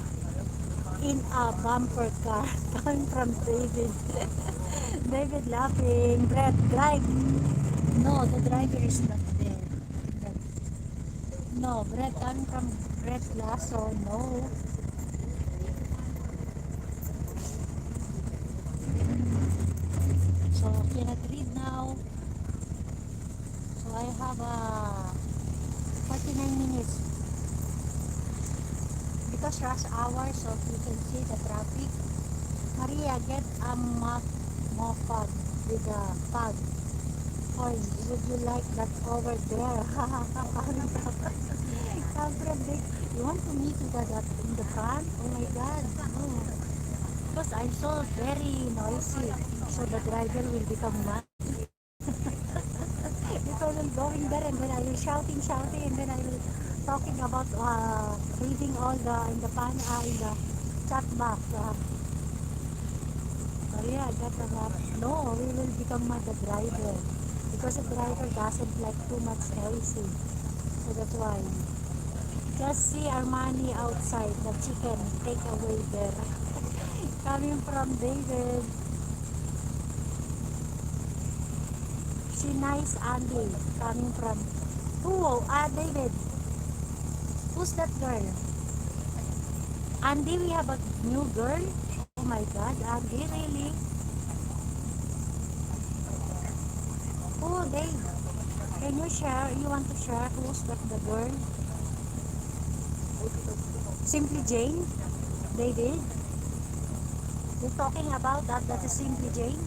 in a bumper car coming from David. David laughing. Brett, drive. No, the driver is not there. No, Brett coming from Brett Lasso. No. So, cannot read now. So, I have 49 minutes. Because rush hour, so you can see the traffic. Maria, get a moped with a pad. Or would you like that over there? Come from big. You want to meet with that in the front? Oh my God, no. Because I'm so very noisy, so the driver will become mad. Because I'm going there and then I will shouting, and then I will talking about reading all the in the chat box. Maria, got a map. No, we will become mad the driver because the driver doesn't like too much noisy. So So that's why. Just see Armani outside, the chicken take away there. Coming from David. She nice Andy. Coming from who? David. Who's that girl? Andy, we have a new girl. Oh my God, Andy, really? Oh, Dave. Can you share? You want to share who's that the girl? Simply Jane? David? You're talking about that? That is Simply Jane?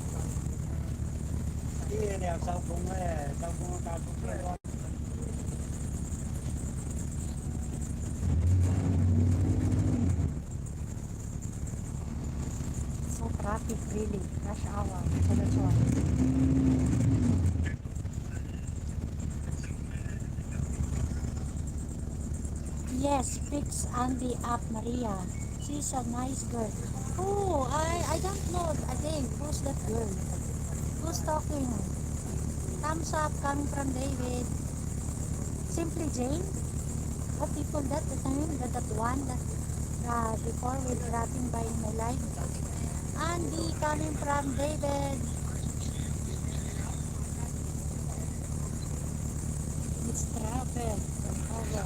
So traffic really, rush hour. So that's why. Yes, fix Andy up, Maria. She's a nice girl. Oh, I don't know. Again, who's that girl? Who's talking? Thumbs up coming from David. Simply Jane? What do you call that? The name? That one that before with dropping by in my life. Andy coming from David. It's travel. Over.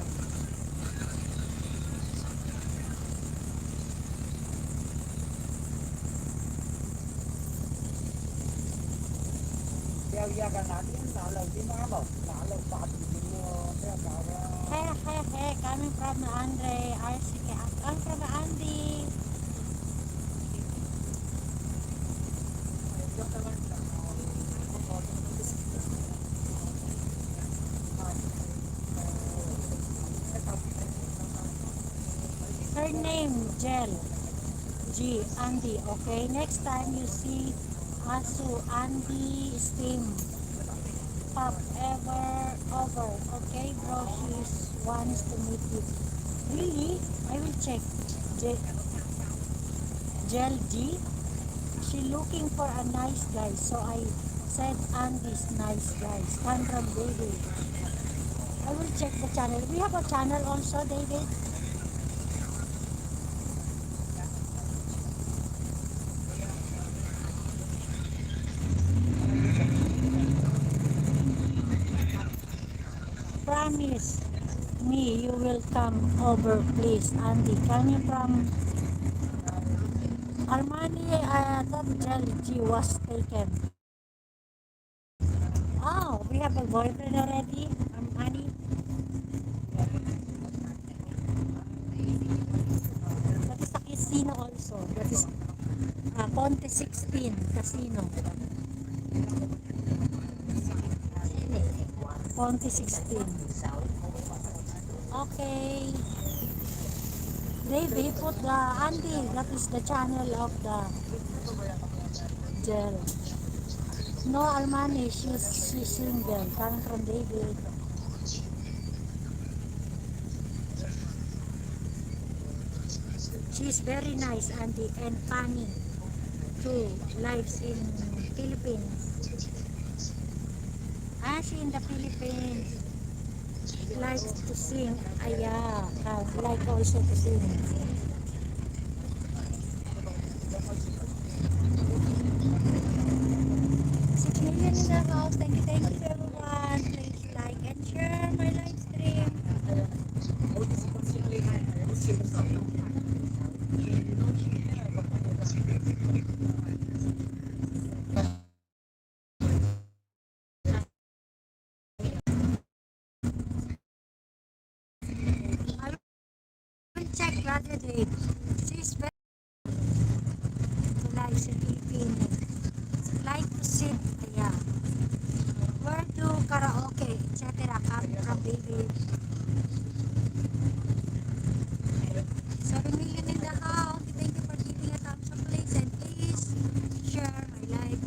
Hey, coming from Andre, RCK, coming from Andy. Her name, Gel. G, Andy, okay? Next time you see Asu, Andy, Steam. Pop ever over. Okay, bro, she wants to meet you. Really? I will check. Gel G. She looking for a nice guy, so I said Andy's nice guys. Come from David. I will check the channel. We have a channel also, David. Promise me you will come over, please, Andy. Coming from Armani, that gel G was taken. Oh, we have a boyfriend already, Armani. That is a casino also. That is Ponte 16 Casino. Ponte 16. Okay. David, put the Andy. That is the channel of the gel. No Armani, she's single. Coming from David. She's very nice, Andy, and funny too. Lives in Philippines. She in the Philippines. Likes to sing. Yeah, like also to sing. 6 million in the house. Thank you everyone. Please like and share my live stream. I will check gradually. She's very likes in Philippines. Like to sing. Yeah. Where do karaoke, etc. come from, baby? 7 million in the house. Thank you for giving a thumbs up, please. And please share my live.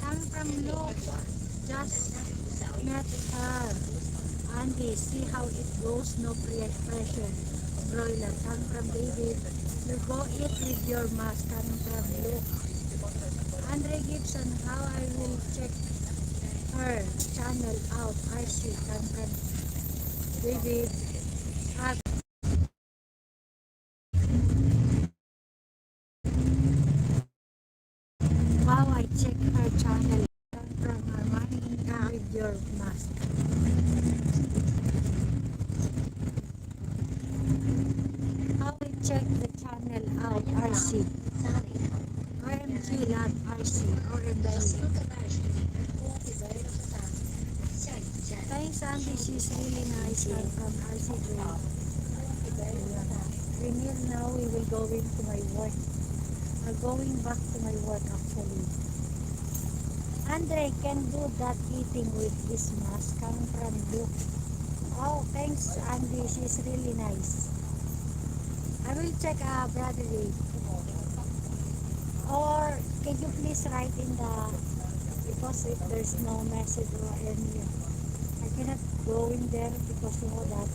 Coming from Luke. Just met her. Andy, see how it goes. No pressure. Broiler. Coming from David. You go eat with your mask coming from Luke. Andre Gibson, how I will check her channel out. RC come from David. At how I check her channel come from Armani with your mask. How I check the channel out. RC. OMG love RC. OMG. Thanks Andy, she's really nice. I'm from RC Grade. Renil, now we will go into my work. I'm going back to my work actually. Andre can do that eating with his mask coming from Luke. Oh, thanks Andy, she's really nice. I will check Brother Ray. Or can you please write in the, because if there's no message or any, I cannot go in there because you know that.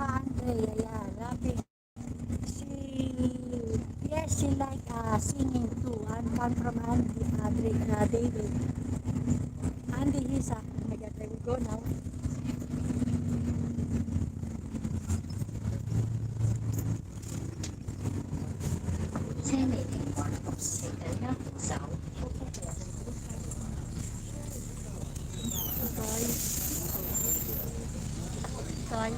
Andre, yeah, laughing. She, yes, she like singing too. And come from Andre, David. Andy, he's oh my God, I will go now. Toy.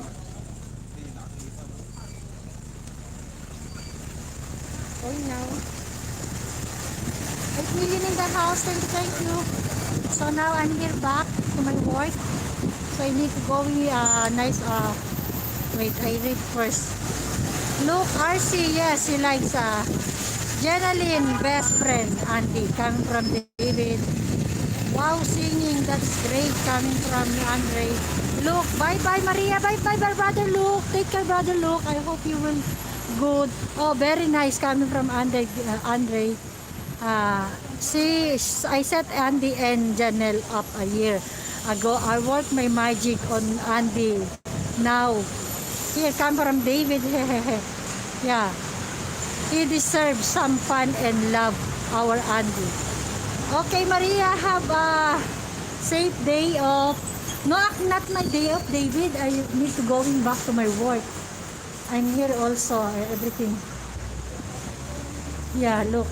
Going now. 8 million in the house, thank you. So now I'm here back to my work. So I need to go nice, wait, I read first. Look, RC, yes, she likes Jenaline, best friend, Auntie, coming from David. Wow, singing, that's great, coming from Andre. Look, bye-bye Maria, bye-bye brother Luke. Take care brother Luke, I hope you will good. Oh, very nice coming from Andre. I set Andy and Janelle up a year ago. I worked my magic on Andy. Now, here come from David. Yeah, he deserves some fun and love, our Andy. Okay, Maria, have a safe day off. No, not my day off, David. I need to going back to my work. I'm here also, everything. Yeah, look.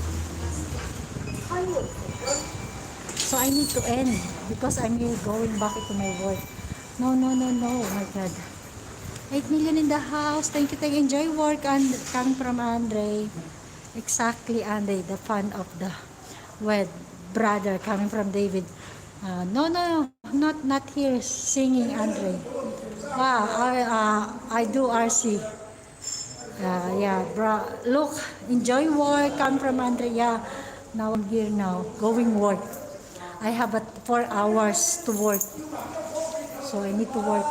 So I need to end because I'm here going back to my work. No, oh my God. 8 million in the house. Thank you. Enjoy work and coming from Andre. Exactly, Andre, the fun of the wed brother coming from David. No, not here singing, Andre. Wow, I do RC. Yeah, bro. Look, enjoy work. Come from Andrea. Now I'm here now, going work. I have 4 hours to work, so I need to work.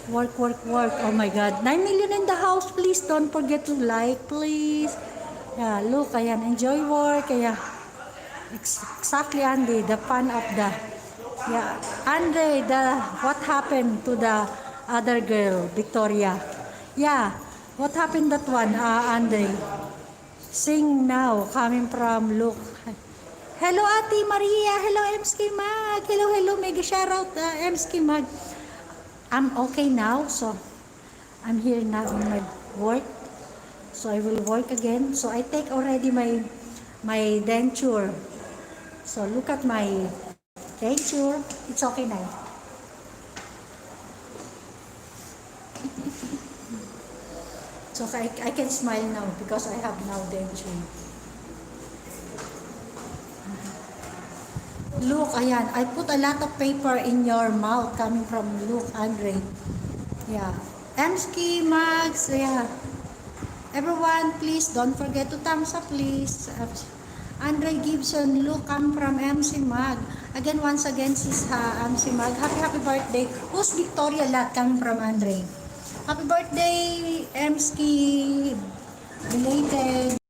Work. Oh my God, 9 million in the house. Please don't forget to like, please. Yeah, look, ayan, enjoy work. Kaya exactly, Andy, the fun of the. Yeah, Andy, what happened to the other girl, Victoria? Yeah. What happened that one, Andre? Sing now, coming from Luke. Hello, Ate Maria. Hello, MSK Mag. Hello. Mega shoutout, MSK Mag. I'm okay now, so I'm here now in my work. So I will work again. So I take already my denture. So look at my denture. It's okay now. So I can smile now because I have now denture. Look, ayan. I put a lot of paper in your mouth coming from Luke, Andre. Yeah. Emski, Max, yeah. Everyone, please don't forget to thumbs up, please. Andre Gibson, look, come from MC Mag. Again, once again, sis MC Mag. Happy birthday. Who's Victoria Lat come from Andre? Happy birthday, MC. Belated.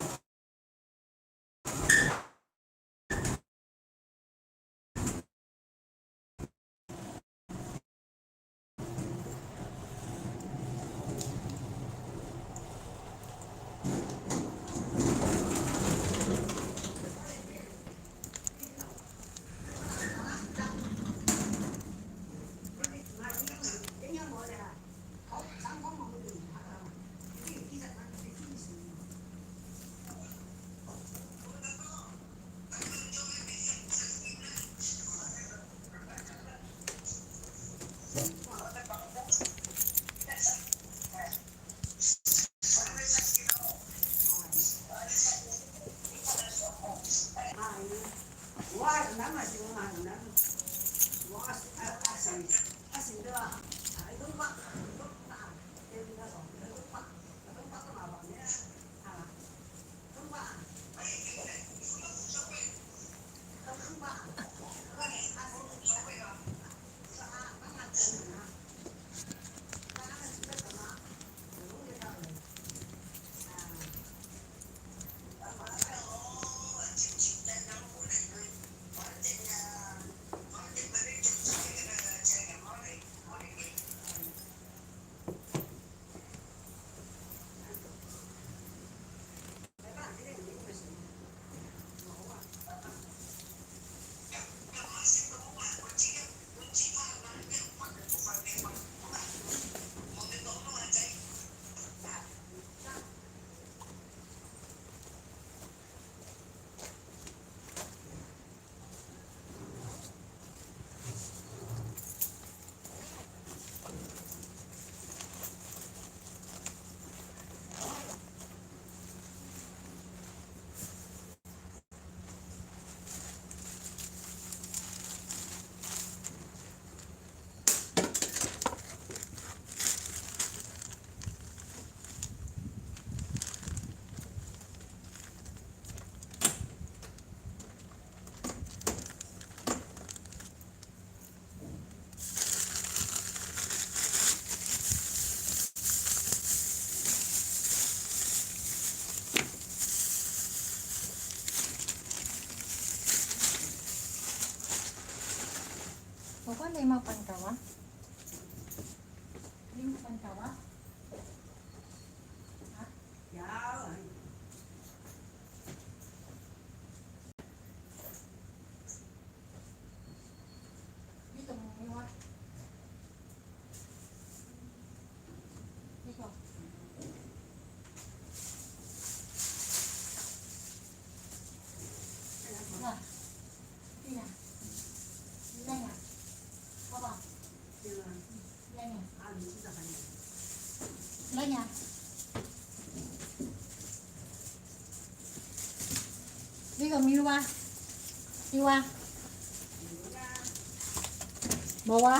Wala yung mga pantawa? Yung pantawa? Ha? Dito mo, iwa. Dito. Wala. Tina. Tina nga. Baba. Lanya. Lanya. Dito, miwa. Iwa. Bawa.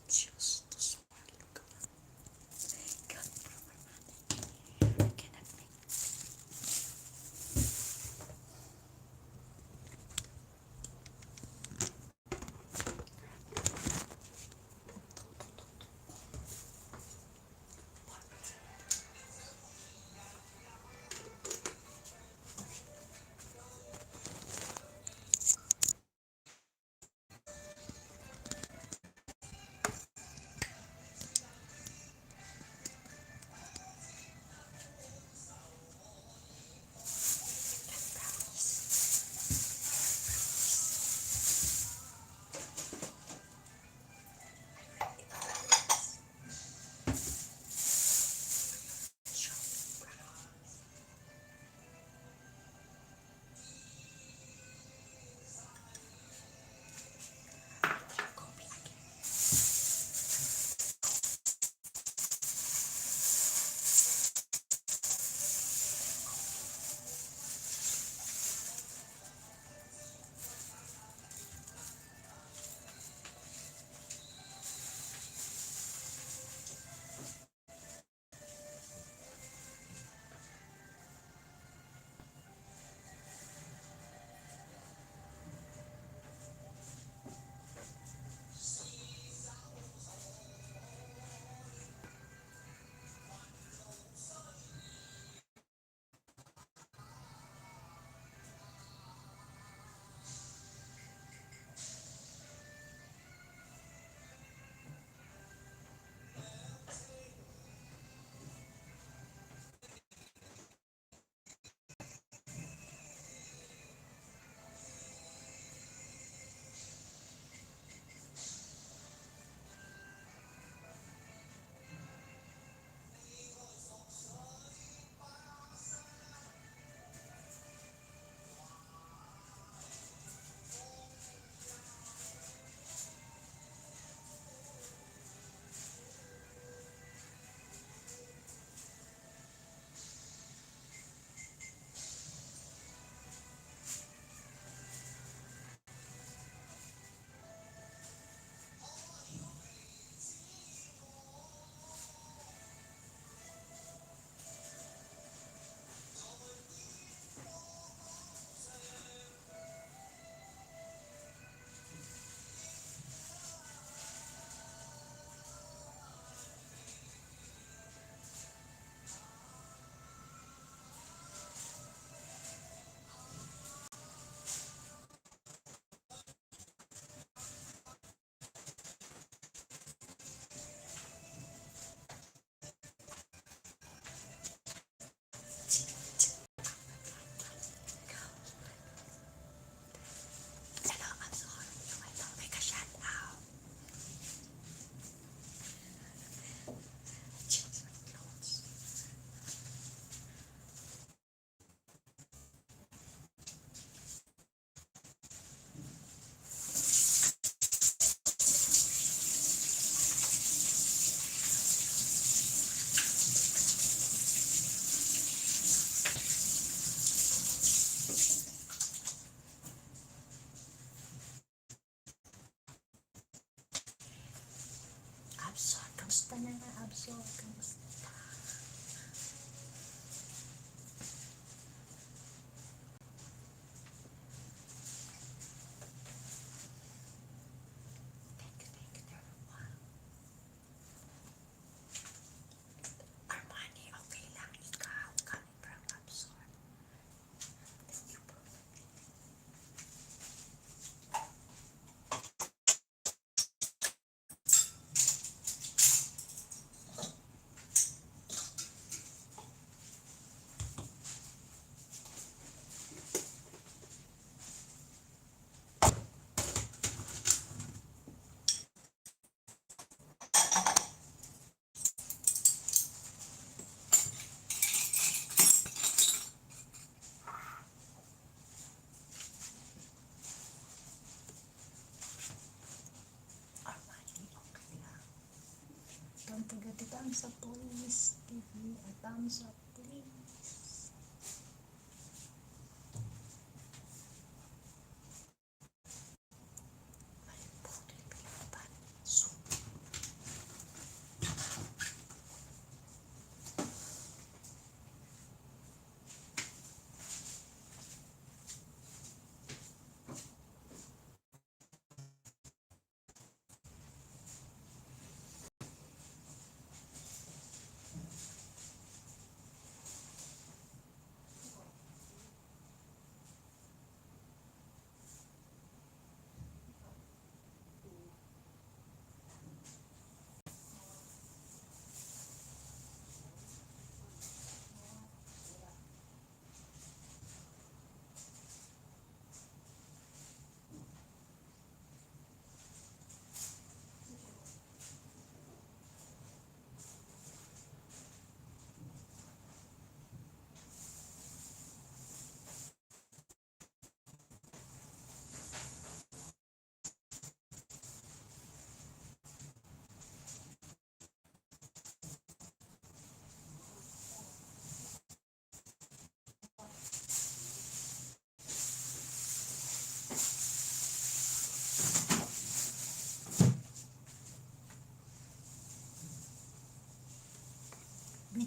Choose to swallow. God, I cannot make. Absor, kamusta na nga, Absor? Kamusta? Thank you, everyone. Armani, okay lang ikaw. Coming from Absor. Thank you, bro. Don't forget to thumbs up, please. Give me a thumbs up, please. May puti pilipan. Soup.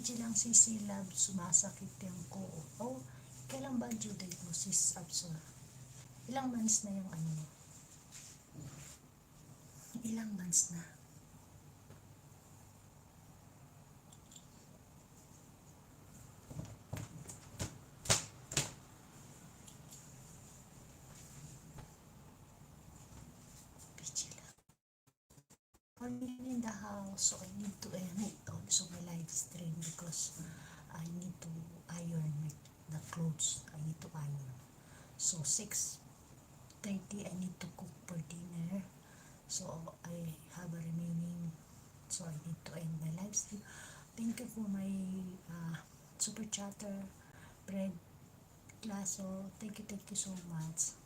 Busy lang si Lebz, sumasakit yung ko. Oh, kailan ba due date mo sis Absor? Ilang months na yung ano mo? Ilang months na? Busy lang. I'm in the house, so I need to edit also my live stream because I need to iron the clothes. I need to iron. So 6:30 I need to cook for dinner. So I have a remaining, so I need to end my live stream. Thank you for my super chatter, bread Glaso. Thank you so much.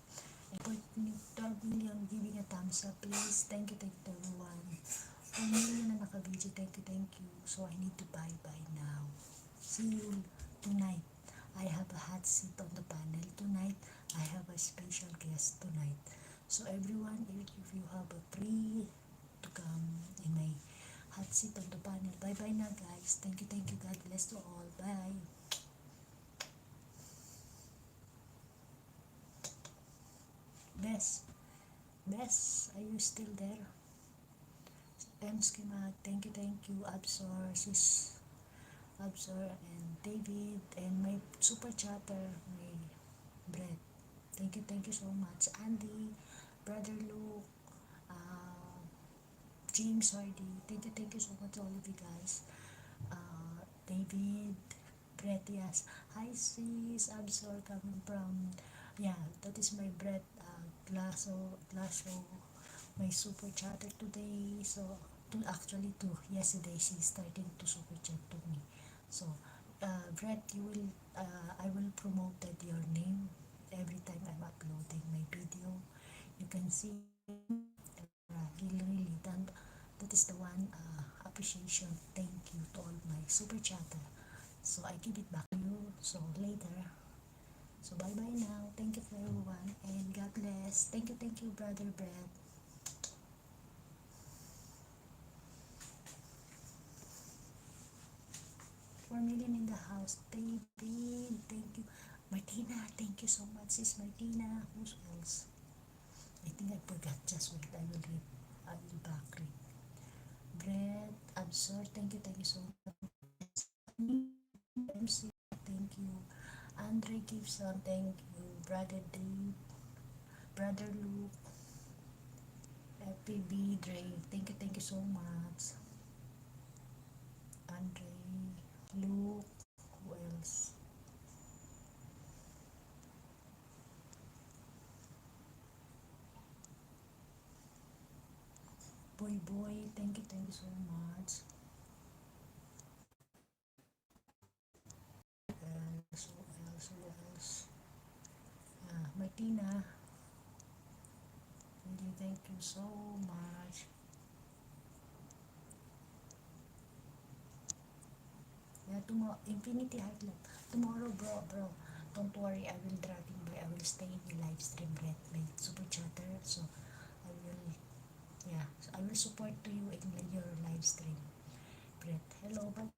And for 12 million giving a thumbs up, please. Thank you to everyone. 1 million na naka-video, thank you. So I need to bye now. See you tonight. I have a hot seat on the panel tonight. I have a special guest tonight. So everyone, if you have a free to come in my hot seat on the panel, bye na guys. Thank you. God bless to all. Bye. Bess, are you still there? Schema, thank you, Absor, sis, Absor, and David, and my super chatter, my Brett. Thank you so much. Andy, Brother Luke, James Hardy, thank you so much all of you guys. David, Brett, yes. Hi sis, Absor coming from, yeah, that is my Brett, Glasso, my super chatter today. So actually yesterday she's starting to super chat to me. So Brett, I will promote that your name every time I'm uploading my video. You can see really done. That is the one appreciation. Thank you to all my super chatter. So I give it back to you. So later. So bye now. Thank you for everyone and God bless. Thank you, brother Brett. 4 million in the house. David, thank you. Martina, thank you so much, sis Martina. Who else? I think I forgot. Just wait, I will read. I will back read. Brett, Absor, thank you so much. MC, thank you. Andre Gibson, thank you. Brother Dave, Brother Luke, FPB Dre, thank you so much. Andre, Luke, who else? Boy, thank you so much. Who else? Martina, really thank you so much. Yeah, tomorrow, Infinity Heart Love. Tomorrow, bro, don't worry, I will dropping by. I will stay in the live stream, Brett, my super chatter. So I will support to you in your live stream, Brett. Hello, bye.